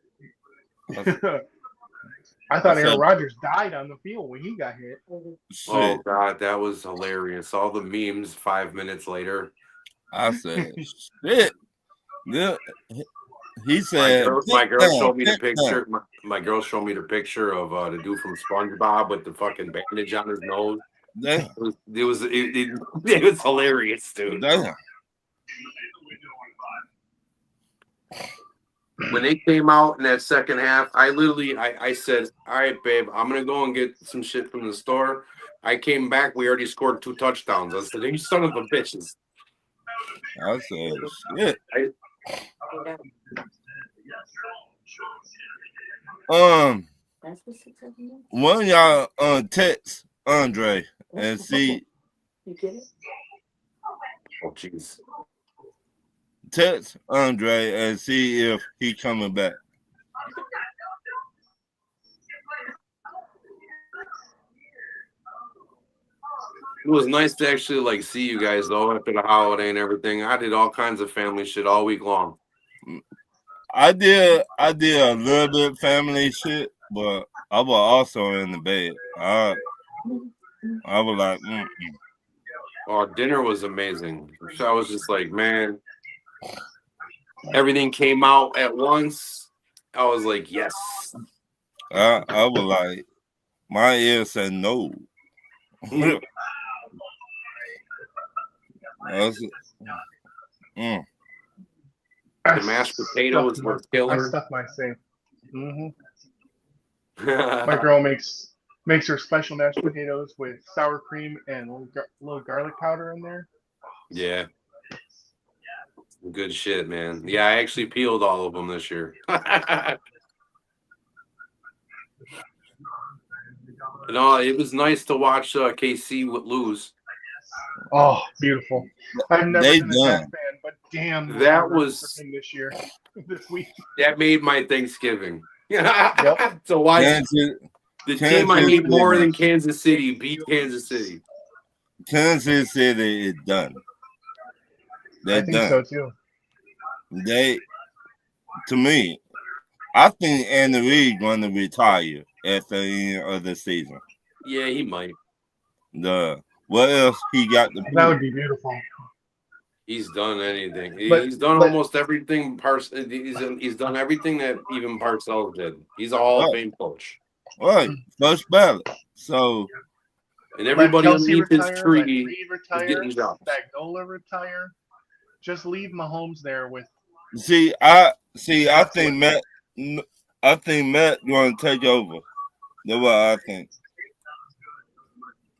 I thought Aaron Rodgers died on the field when he got hit. Shit. Oh god, that was hilarious. All the memes 5 minutes later. I said, shit. He said, my girl showed me the picture. My girl showed me the picture of the dude from SpongeBob with the fucking bandage on his nose. Damn. It was hilarious, dude. Damn. When they came out in that second half, I said, all right, babe, I'm going to go and get some shit from the store. I came back. We already scored 2 touchdowns. I said, you son of a bitches. I said, shit. One of y'all text Andre and see. You get it? Oh, jeez. Text Andre and see if he coming back. It was nice to actually see you guys though after the holiday and everything. I did all kinds of family shit all week long. I did a little bit family shit, but I was also in the bed. I was like, Oh, dinner was amazing. So I was just like, man, everything came out at once. I was like, yes. I was like, my ear said no. The mashed potatoes were killer. I stuffed my safe. My girl makes her special mashed potatoes with sour cream and a little garlic powder in there. Yeah. Good shit, man. Yeah, I actually peeled all of them this year. No, it was nice to watch KC lose. Oh, beautiful! I've never been a Jet fan, but damn, that was this year, this week. That made my Thanksgiving. Yep. So why the team I hate more than Kansas City beat Kansas City? Kansas City is done. I think so too. to me, I think Andy Reid going to retire at the end of the season. Yeah, he might. What else he got to That would be beautiful. He's done anything. He's done almost everything. He's done everything that even Parcells did. He's a Hall of Fame coach. Right, first ballot. So, and everybody underneath his tree retire, is getting jobs. Spagnuolo retire. Just leave Mahomes there with. I think Matt going to take over. That's what I think.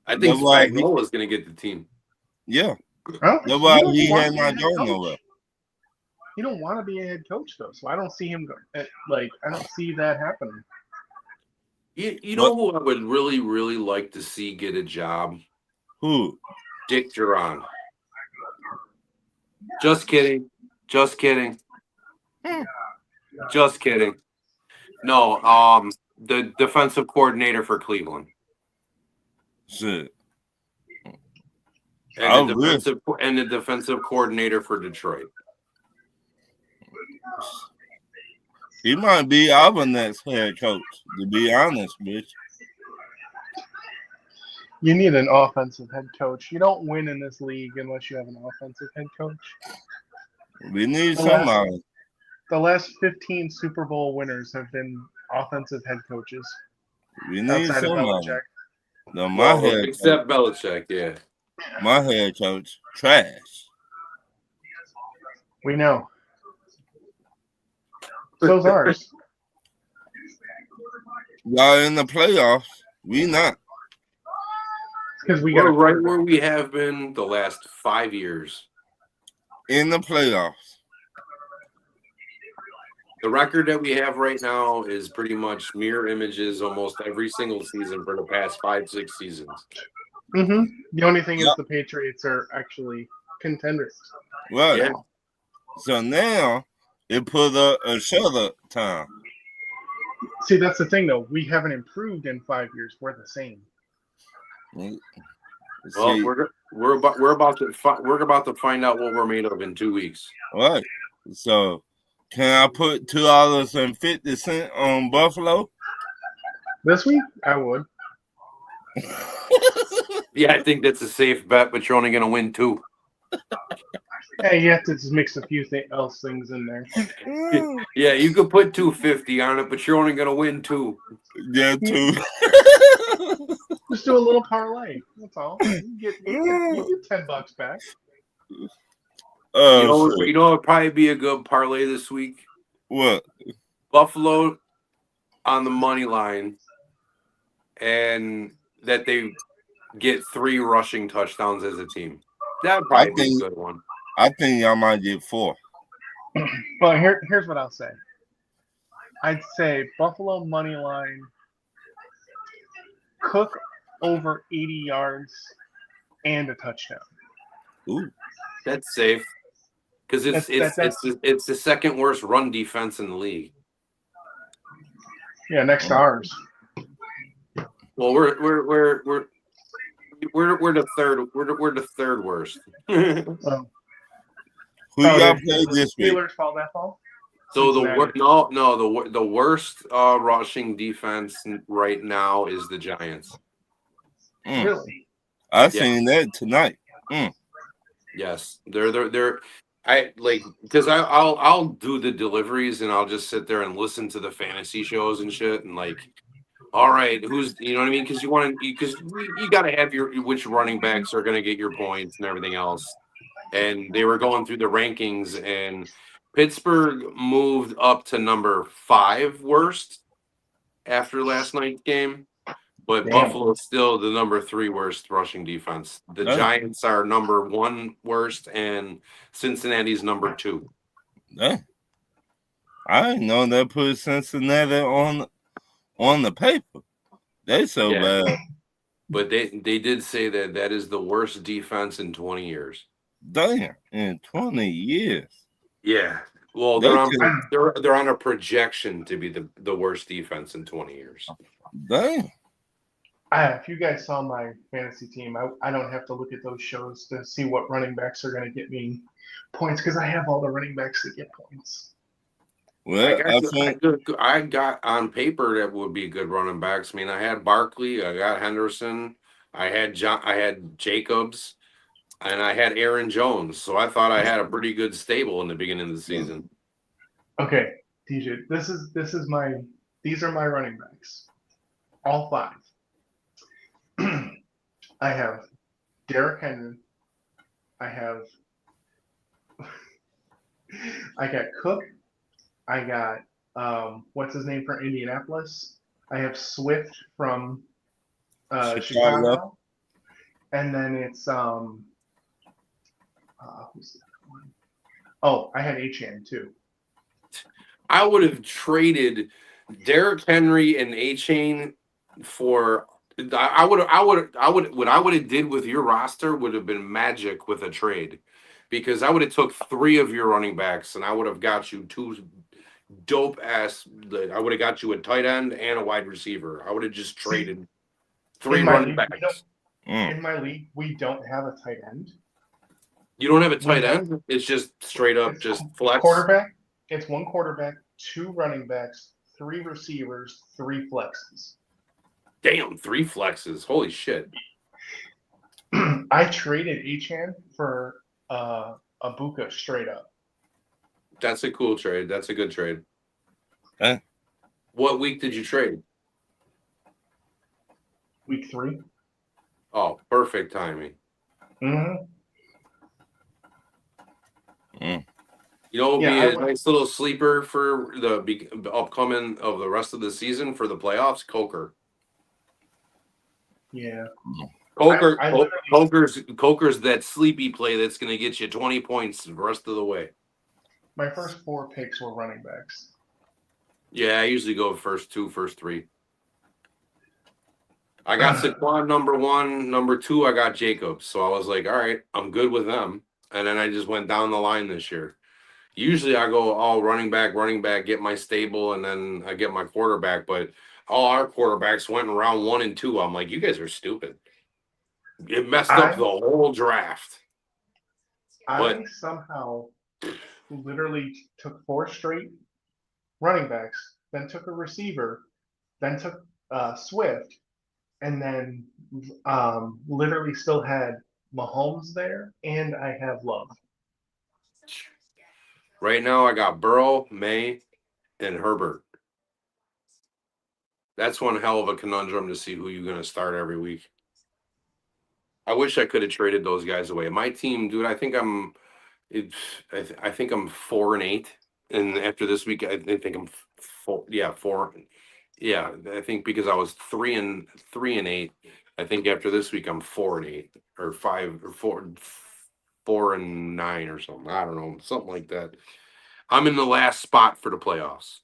I think Spagnuolo is going to get the team. Yeah. Well, that's why he had not going nowhere. You don't want to be a head coach though, so I don't see him I don't see that happening. You know who I would really, really like to see get a job? Who? Dick Duran. Just kidding. Just kidding. Just kidding. No, the defensive coordinator for Cleveland. Shit. And the defensive coordinator for Detroit. He might be our next head coach, to be honest, bitch. You need an offensive head coach. You don't win in this league unless you have an offensive head coach. We need somebody. The last 15 Super Bowl winners have been offensive head coaches. We need somebody. No, except Belichick, yeah. My head coach, trash. We know. So's ours. Y'all in the playoffs. We not. Because we're right where we have been the last 5 years. In the playoffs. The record that we have right now is pretty much mirror images almost every single season for the past 5-6 seasons. Mm-hmm. The only thing is the Patriots are actually contenders. Right. Yeah. So now it put a shut-up time. See, that's the thing, though. We haven't improved in 5 years. We're the same. Well, we're about to find out what we're made of in 2 weeks. All right. So, can I put $2.50 on Buffalo this week? I would. Yeah, I think that's a safe bet, but you're only going to win 2. Hey, you have to just mix a few things in there. Yeah, you could put $2.50 on it, but you're only going to win 2. Yeah, 2. Just do a little parlay. That's all. You get $10 back. You know what would probably be a good parlay this week? What? Buffalo on the money line, and that they get 3 rushing touchdowns as a team. That would probably be a good one. I think y'all might get 4. Well, here's what I'll say. I'd say Buffalo money line, Cook over 80 yards and a touchdown. Ooh, that's safe because it's the second worst run defense in the league. Yeah, next to ours. Well, we're the third. We're the third worst. Who y'all played this week? Steelers fall that fall. So the worst rushing defense right now is the Giants. Really? I seen that tonight. Yes, they're. I like because I'll do the deliveries and I'll just sit there and listen to the fantasy shows and shit and like, all right, who's you know what I mean? Because you got to have which running backs are going to get your points and everything else. And they were going through the rankings and Pittsburgh moved up to number 5 worst after last night's game, but Buffalo's still the number 3 worst rushing defense. The Giants are number 1 worst, and Cincinnati's number 2. Yeah. I didn't know they put Cincinnati on the paper. They so bad. But they did say that is the worst defense in 20 years. Damn, in 20 years. Yeah. Well, they're on a projection to be the worst defense in 20 years. Damn. If you guys saw my fantasy team, I don't have to look at those shows to see what running backs are going to get me points because I have all the running backs that get points. Well, I got on paper that would be good running backs. I mean, I had Barkley, I got Henderson, I had Jacobs, and I had Aaron Jones. So I thought I had a pretty good stable in the beginning of the season. Okay, DJ, these are my running backs, all 5. I have Derrick Henry. I got Cook. I got what's his name for Indianapolis. I have Swift from Chicago. And then it's who's the other one? Oh, I had Achane too. I would have traded Derrick Henry and Achane for. What I would have did with your roster would have been magic with a trade, because I would have took 3 of your running backs and I would have got you 2 dope ass. I would have got you a tight end and a wide receiver. I would have just traded 3 running backs. In my league, we don't have a tight end. You don't have a tight end? It's just straight up just flex. Quarterback. It's 1 quarterback, 2 running backs, 3 receivers, 3 flexes. Damn, 3 flexes. Holy shit. I traded Achane for Abuka straight up. That's a cool trade. That's a good trade. Okay. What week did you trade? Week 3. Oh, perfect timing. Mm-hmm. You know, it'll be a nice little sleeper for the upcoming of the rest of the season for the playoffs. Coker. Yeah. Coker's that sleepy play that's going to get you 20 points the rest of the way. My first 4 picks were running backs. Yeah, I usually go first 2, first 3. I got Saquon number 1, number 2. I got Jacobs, so I was like, all right, I'm good with them. And then I just went down the line this year. Usually I go all running back, get my stable, and then I get my quarterback. But all our quarterbacks went in round 1 and 2. I'm like, you guys are stupid. It messed up the whole draft. I somehow literally took 4 straight running backs, then took a receiver, then took Swift, and then literally still had Mahomes there, and I have Love. Right now I got Burrow, May, and Herbert. That's one hell of a conundrum to see who you're going to start every week. I wish I could have traded those guys away. My team, dude, I think I'm 4-8, and after this week, I think I'm 4. Yeah, 4. Yeah, I think because I was 3-8. I think after this week I'm 4-8 or 5 or 4-9 or something. I don't know, something like that. I'm in the last spot for the playoffs.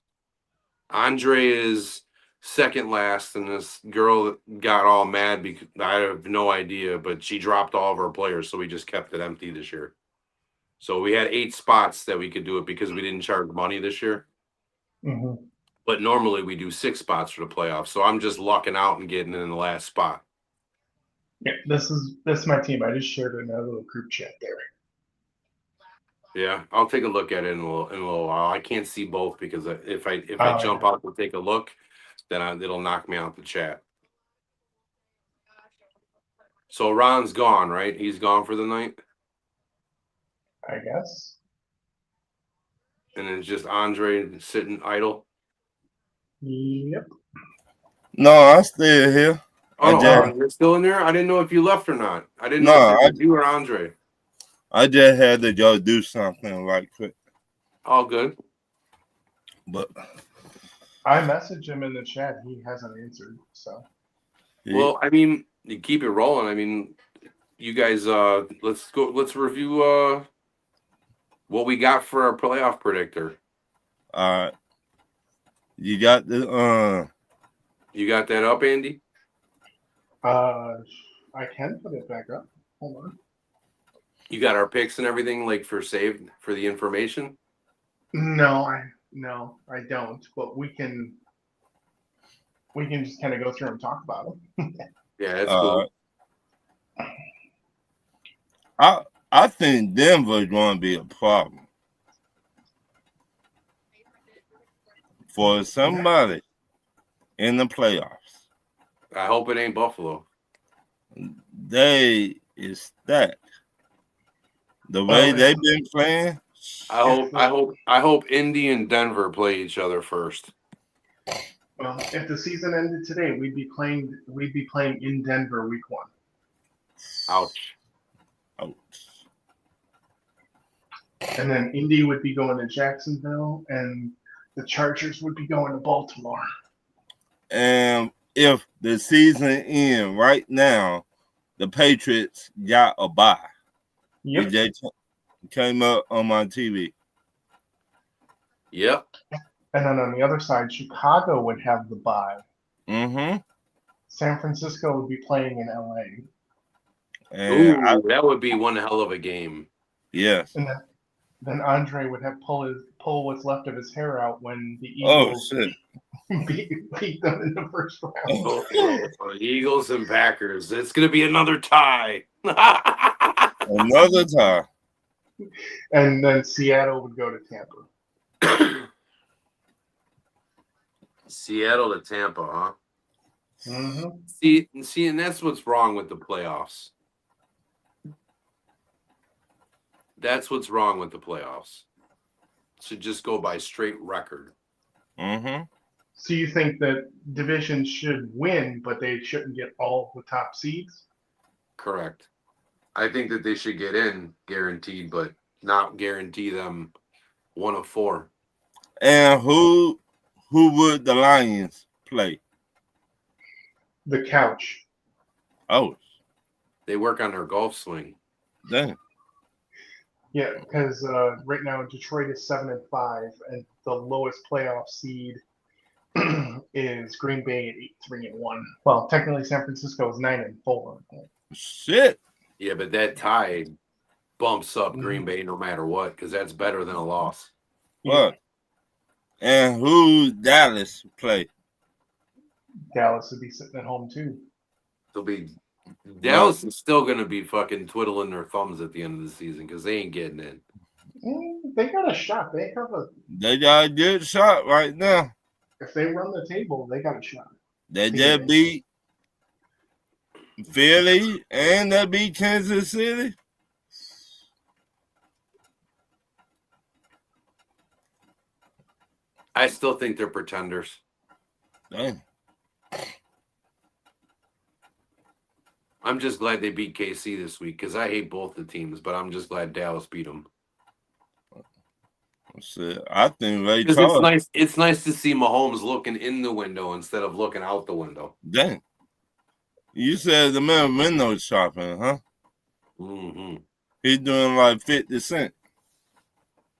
Andre is second last, and this girl got all mad because I have no idea, but she dropped all of her players, so we just kept it empty this year. So we had 8 spots that we could do it because we didn't charge money this year. Mm-hmm. But normally we do 6 spots for the playoffs, so I'm just lucking out and getting in the last spot. Yeah, this is my team. I just shared it in a little group chat there. Yeah, I'll take a look at it in a little while. I can't see both because if I jump out to take a look, then it'll knock me out the chat. So Ron's gone, right? He's gone for the night, I guess. And it's just Andre sitting idle. Yep. No, I'm still here. Oh, you're still in there? I didn't know if you left or not. I didn't know if it was you or Andre. I just had to go do something right quick. All good. But I messaged him in the chat. He hasn't answered. So. Well, I mean, you keep it rolling. I mean, you guys, let's go. Let's review what we got for our playoff predictor. All right. You got the You got that up, Andy? I can put it back up. Hold on. You got our picks and everything, like for saved for the information? No, I don't. But we can. We can just kind of go through and talk about them. Yeah, that's cool. I think Denver's going to be a problem for somebody in the playoffs. I hope it ain't Buffalo. They is stacked. The way they've been playing. I hope Indy and Denver play each other first. Well, if the season ended today, we'd be playing in Denver week 1. Ouch. And then Indy would be going to Jacksonville, and the Chargers would be going to Baltimore. And if the season ends right now, the Patriots got a bye. Yep. They came up on my TV. Yep. And then on the other side, Chicago would have the bye. Mm-hmm. San Francisco would be playing in LA. And that would be one hell of a game. Yes. And then Andre would have pull what's left of his hair out when the Eagles beat them in the first round. Eagles and Packers. It's going to be another tie. Another tie. And then Seattle would go to Tampa. Seattle to Tampa, huh? Mm-hmm. See, and that's what's wrong with the playoffs. That's what's wrong with the playoffs. Should just go by straight record. Mm-hmm. So you think that divisions should win, but they shouldn't get all the top seeds? Correct. I think that they should get in guaranteed, but not guarantee them 1 of 4. And who would the Lions play? The couch. Oh. They work on their golf swing. Dang. Yeah, because right now Detroit is 7-5, and the lowest playoff seed is Green Bay at 8-3-1. Well, technically San Francisco is 9-4. Shit. Yeah, but that tie bumps up Green Bay no matter what, because that's better than a loss. What? And who Dallas play? Dallas would be sitting at home too. Dallas is still going to be fucking twiddling their thumbs at the end of the season because they ain't getting in. They got a shot. They got a good shot right now. If they run the table, they got a shot. They just beat Philly and they beat Kansas City. I still think they're pretenders. Dang. I'm just glad they beat KC this week because I hate both the teams, but I'm just glad Dallas beat them. I think Ray Charles. It's nice to see Mahomes looking in the window instead of looking out the window. Dang. You said the man window shopping, huh? Mm-hmm. He's doing like 50 cents.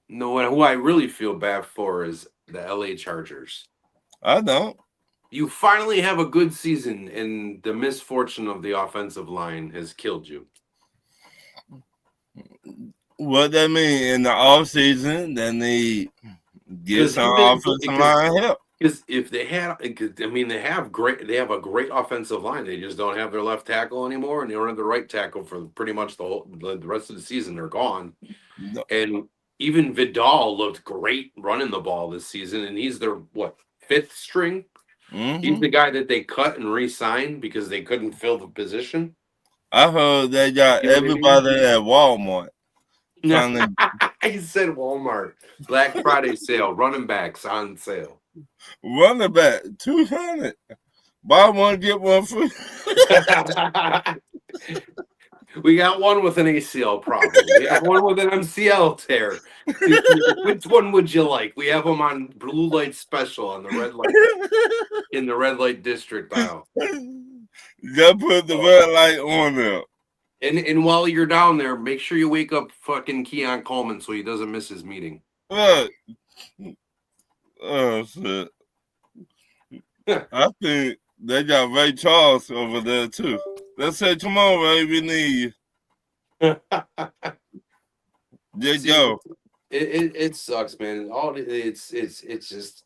No, who I really feel bad for is the LA Chargers. I don't. You finally have a good season, and the misfortune of the offensive line has killed you. What that mean in the off season? Then they get some offensive line help. Because if they have, they have a great offensive line. They just don't have their left tackle anymore, and they don't have the right tackle for pretty much the rest of the season. They're gone, and even Vidal looked great running the ball this season, and he's their fifth string. Mm-hmm. He's the guy that they cut and re-signed because they couldn't fill the position. I heard they got everybody at Walmart. I said Walmart. Black Friday sale, running backs on sale. Running back, $200. Buy one, get one free. We got one with an ACL problem. We have one with an MCL tear. Which one would you like? We have them on blue light special on the red light in the red light district aisle. Just put the red light on there. And while you're down there, make sure you wake up fucking Keon Coleman so he doesn't miss his meeting. What? Oh shit! I think they got Ray Charles over there too. Let's say, come on, Ray, we need you. Just go. It sucks, man. It's just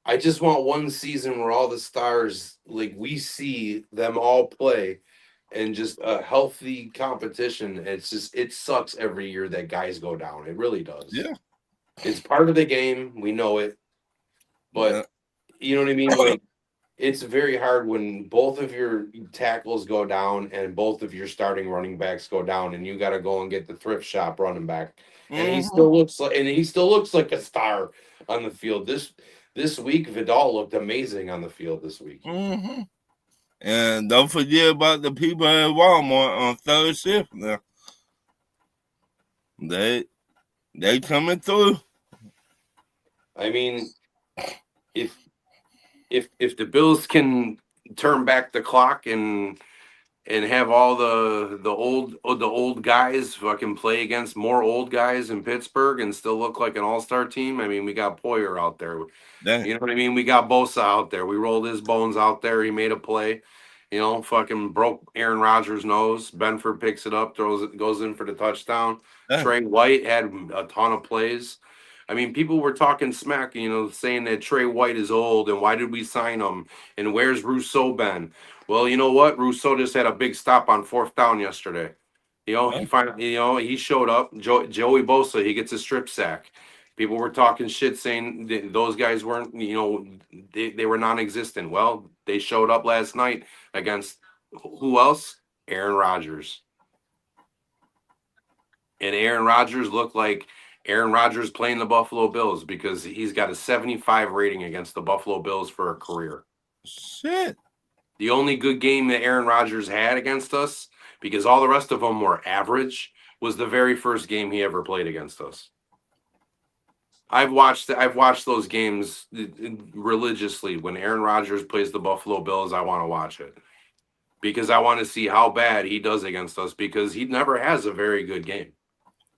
I just want one season where all the stars, like we see them all play and just a healthy competition. It sucks every year that guys go down. It really does. Yeah. It's part of the game. We know it. But you know what I mean? Like, it's very hard when both of your tackles go down and both of your starting running backs go down, and you got to go and get the thrift shop running back. And he still looks like a star on the field. This week, Vidal looked amazing on the field this week. Mm-hmm. And don't forget about the people at Walmart on third shift now. They coming through. I mean, if the Bills can turn back the clock and have all the old guys fucking play against more old guys in Pittsburgh and still look like an all-star team. I mean, we got Poyer out there. Dang. You know what I mean? We got Bosa out there. We rolled his bones out there. He made a play. You know, fucking broke Aaron Rodgers' nose. Benford picks it up, goes in for the touchdown. Dang. Trey White had a ton of plays. I mean, people were talking smack, you know, saying that Trey White is old and why did we sign him? And where's Rousseau been? Well, you know what? Rousseau just had a big stop on 4th down yesterday. You know, he showed up. Joey Bosa, he gets a strip sack. People were talking shit saying those guys weren't, you know, they were non-existent. Well, they showed up last night against who else? Aaron Rodgers. And Aaron Rodgers looked like Aaron Rodgers playing the Buffalo Bills because he's got a 75 rating against the Buffalo Bills for a career. Shit. The only good game that Aaron Rodgers had against us, because all the rest of them were average, was the very first game he ever played against us. I've watched those games religiously. When Aaron Rodgers plays the Buffalo Bills, I want to watch it because I want to see how bad he does against us because he never has a very good game.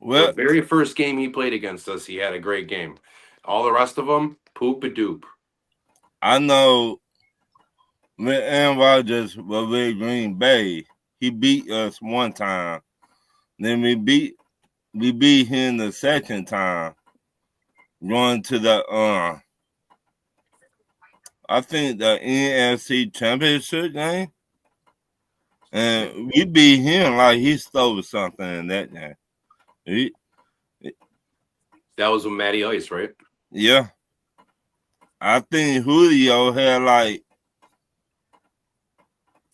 Well, the very first game he played against us, he had a great game. All the rest of them, poop-a-doop. I know when Aaron Rodgers was with Green Bay, he beat us one time. Then we beat him the second time. Going to the I think the NFC Championship game. And we beat him like he stole something in that game. That was with Matty Ice, right? Yeah. I think Julio had like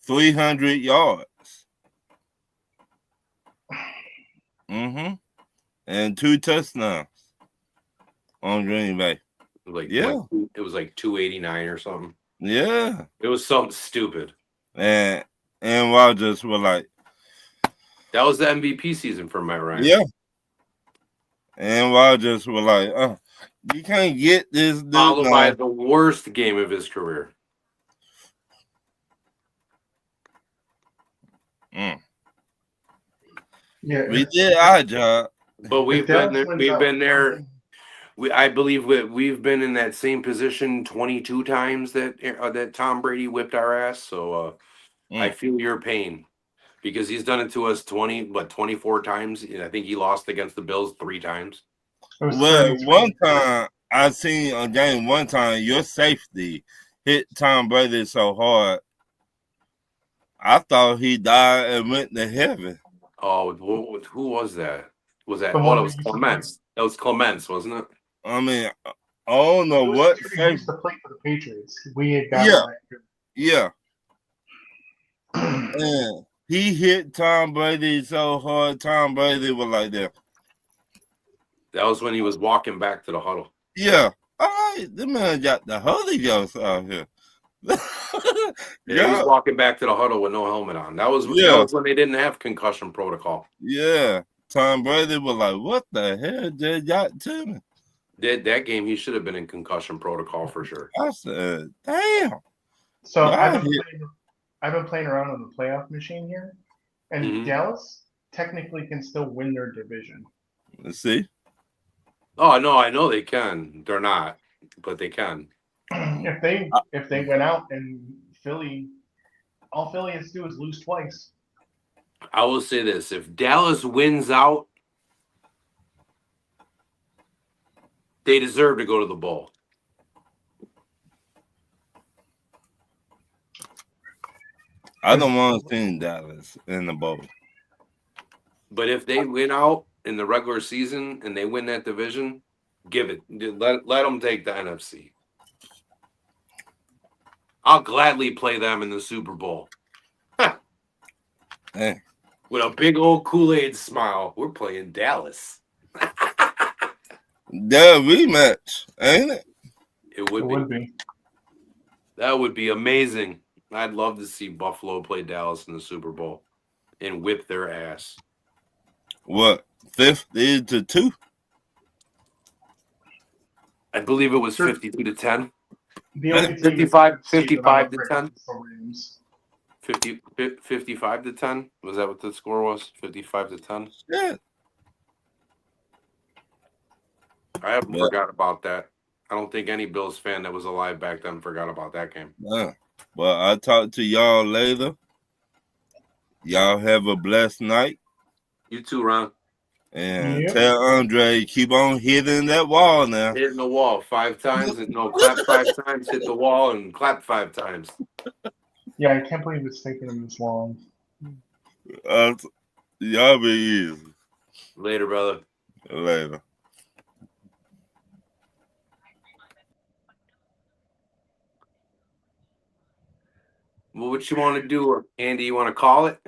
300 yards. Mm-hmm. And 2 touchdowns on Green Bay. It was like 289 or something. Yeah. It was something stupid. And Rodgers were like, that was the MVP season for Matt Ryan. Yeah. And Rodgers were like, you can't get this dude. Followed by the worst game of his career. Mm. Yeah, we did our job. But we've been there. We've been there. I believe we've been in that same position 22 times that Tom Brady whipped our ass. So I feel your pain because he's done it to us 24 times. I think he lost against the Bills 3 times. Well, one time I seen a game. One time your safety hit Tom Brady so hard, I thought he died and went to heaven. Oh, who was that? Was that? Oh, it was Clements. That was Clements, wasn't it? I mean, I don't know what. He used to play for the Patriots. We had got yeah. And he hit Tom Brady so hard. Tom Brady was like that. That was when he was walking back to the huddle. Yeah. All right, the man got the Holy Ghost out here. He was walking back to the huddle with no helmet on. That was when they didn't have concussion protocol. Yeah. Tom Brady was like, what the hell did got to me? That game, he should have been in concussion protocol for sure. I said, damn. So I've been playing around on the playoff machine here, and Dallas technically can still win their division. Let's see. Oh no, I know they can. They're not, but they can. If they went out and Philly, all Philly has to do is lose twice. I will say this: if Dallas wins out, they deserve to go to the bowl. I don't want to see Dallas in the bowl. But if they win out in the regular season and they win that division, give it. Let them take the NFC. I'll gladly play them in the Super Bowl. Hey. With a big old Kool-Aid smile. We're playing Dallas. Their rematch, ain't it? It would be. That would be amazing. I'd love to see Buffalo play Dallas in the Super Bowl and whip their ass. What, 50-2? I believe it was 52-10. The only 55 to 10. 55 to 10. Was that what the score was? 55 to 10. Yeah. I haven't forgot about that. I don't think any Bills fan that was alive back then forgot about that game. Well, I'll talk to y'all later. Y'all have a blessed night. You too, Ron. And tell Andre, keep on hitting that wall now. Hitting the wall 5 times. No, clap 5 times, hit the wall, and clap 5 times. Yeah, I can't believe it's taking him this long. Y'all be easy. Later, brother. Later. Well, what you want to do, Andy? You want to call it?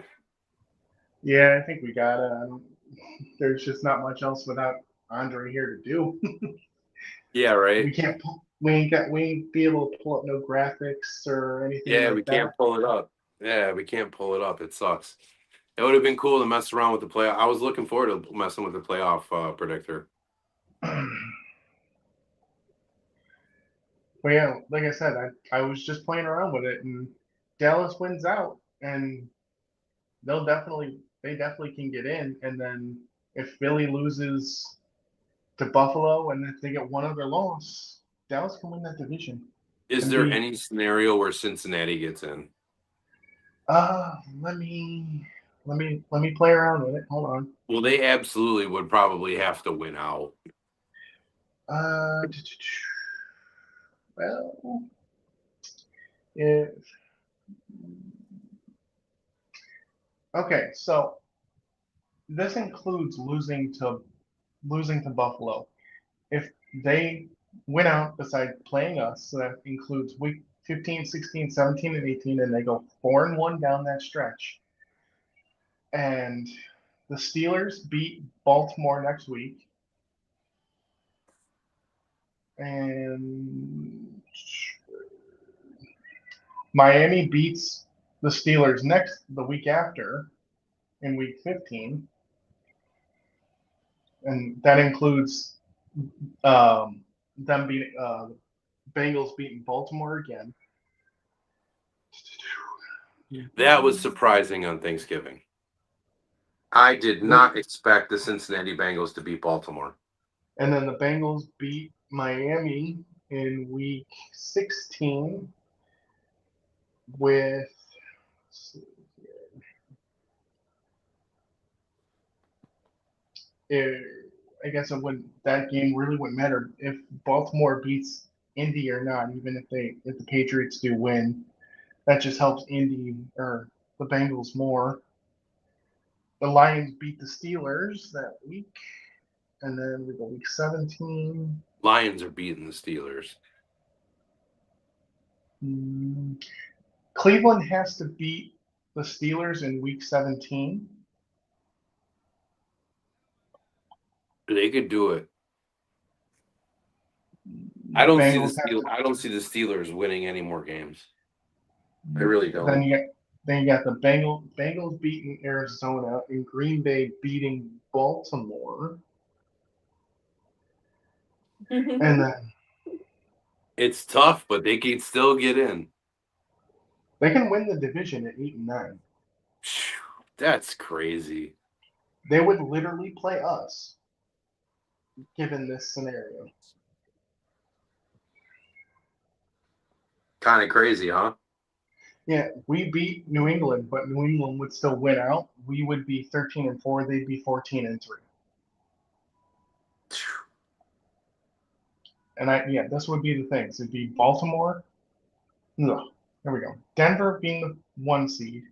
Yeah, I think we got it. There's just not much else without Andre here to do. Yeah, right. We ain't be able to pull up no graphics or anything. Yeah, like we that. can't pull it up. Yeah, we can't pull it up. It sucks. It would have been cool to mess around with the playoff. I was looking forward to messing with the playoff predictor. But yeah, like I said, I was just playing around with it, and Dallas wins out, and they definitely can get in. And then if Philly loses to Buffalo, and if they get one other loss, Dallas can win that division. Is there any scenario where Cincinnati gets in? Let me play around with it. Hold on. Well, they absolutely would probably have to win out. Well, if okay, so this includes losing to Buffalo. If they win out besides playing us, so that includes week 15, 16, 17, and 18, and they go 4-1 down that stretch. And the Steelers beat Baltimore next week. And Miami beats the Steelers the week after in week 15. And that includes them beating Bengals beating Baltimore again. That was surprising on Thanksgiving. I did not expect the Cincinnati Bengals to beat Baltimore. And then the Bengals beat Miami in week 16 with I guess that game really wouldn't matter if Baltimore beats Indy or not, even if the Patriots do win. That just helps Indy or the Bengals more. The Lions beat the Steelers that week. And then we go week 17. Lions are beating the Steelers. Cleveland has to beat the Steelers in week 17. They could do it. I don't see the Steelers winning any more games. I really don't. Then you got the Bengals beating Arizona and Green Bay beating Baltimore. And then it's tough, but they can still get in. They can win the division at 8-9. That's crazy. They would literally play us, given this scenario. Kind of crazy, huh? Yeah, we beat New England, but New England would still win out. We would be 13-4. They'd be 14-3. And this would be the things. It'd be Baltimore. No, There we go. Denver being the 1 seed,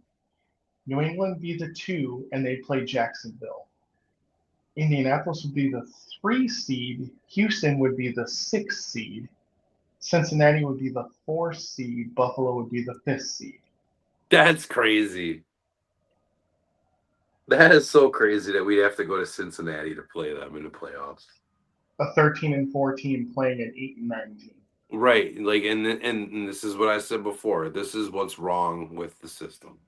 New England be the 2, and they play Jacksonville. Indianapolis would be the 3 seed. Houston would be the 6 seed. Cincinnati would be the 4 seed. Buffalo would be the 5th seed. That's crazy. That is so crazy that we have to go to Cincinnati to play them in the playoffs. A 13-4 team playing an 8-9 team. Right. Like, and this is what I said before. This is what's wrong with the system.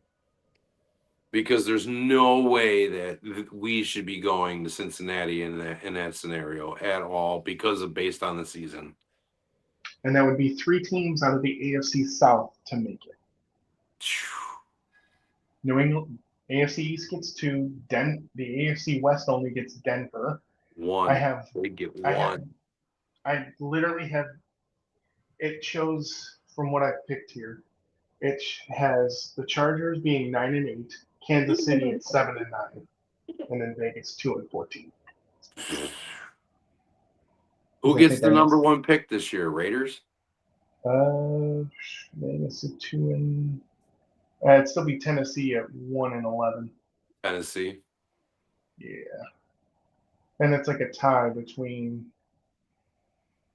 Because there's no way that we should be going to Cincinnati in that scenario at all based on the season. And that would be 3 teams out of the AFC South to make it. New England, AFC East gets 2. The AFC West only gets Denver. 1. They get 1. I literally have. It shows from what I picked here. It has the Chargers being 9-8, Kansas City at 7-9, and then Vegas 2-14. Who gets the number 1 pick this year? Raiders. Vegas at 2 it'd still be Tennessee at 1-11. Tennessee. Yeah, and it's like a tie between.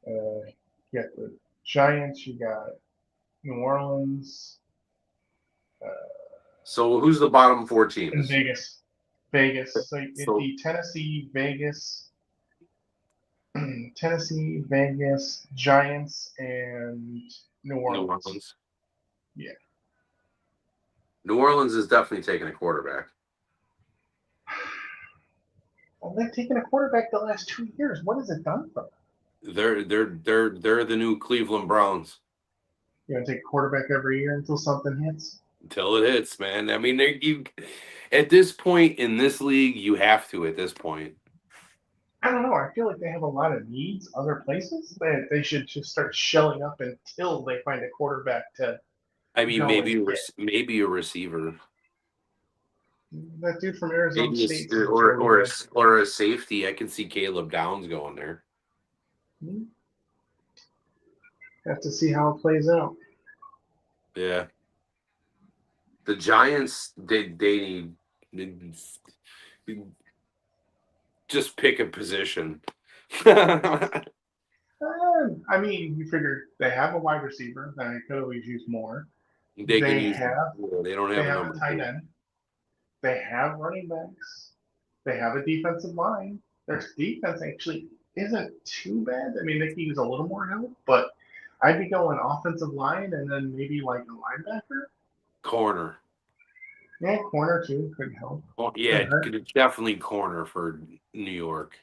You got the Giants. You got New Orleans. So who's the bottom 4 teams? And Vegas. So it'd be Tennessee, Vegas, Giants, and New Orleans. Yeah. New Orleans is definitely taking a quarterback. Well, they've taken a quarterback the last 2 years. What has it done for them? They're the new Cleveland Browns. You gonna take a quarterback every year until something hits? Until it hits, man. I mean, at this point in this league, you have to. At this point, I don't know. I feel like they have a lot of needs other places that they should just start shelling up until they find a quarterback to. I mean, maybe a receiver. That dude from Arizona State, or a safety. I can see Caleb Downs going there. Have to see how it plays out. Yeah. The Giants, they need just pick a position. I mean, you figure they have a wide receiver that they could always use more. They don't have a tight end. They have running backs. They have a defensive line. Their defense actually isn't too bad. I mean, they could use a little more help, but I'd be going offensive line and then maybe like a linebacker. Corner. Yeah, corner too could help. Well, yeah, definitely corner for New York.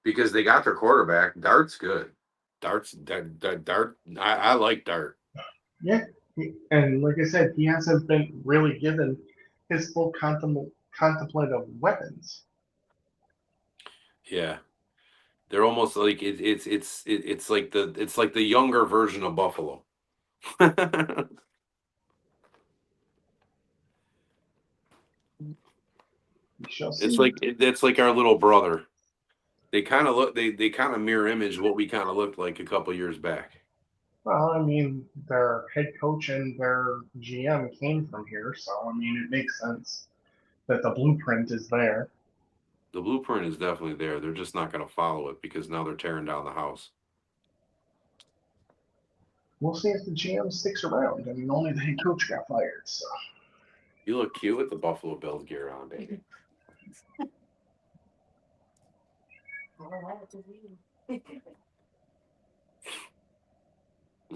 Because they got their quarterback. Dart's good. Dart. I like Dart. Yeah, and like I said, he hasn't been really given his full contemplative weapons. Yeah, they're almost like it's like the younger version of Buffalo. It's like our little brother. They kind of look. They kind of mirror image what we kind of looked like a couple years back. Well, I mean, their head coach and their GM came from here, so I mean, it makes sense that the blueprint is there. The blueprint is definitely there. They're just not going to follow it because now they're tearing down the house. We'll see if the GM sticks around. I mean, only the head coach got fired, so. You look cute with the Buffalo Bills gear on, baby.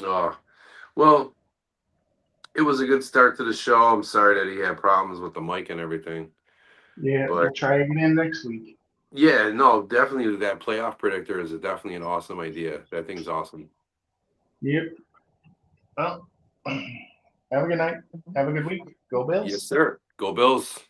Oh, well, it was a good start to the show. I'm sorry that he had problems with the mic and everything. Yeah, we'll try again next week. Yeah, no, definitely that playoff predictor is definitely an awesome idea. That thing's awesome. Yep. Well, have a good night. Have a good week. Go Bills. Yes, sir. Go Bills.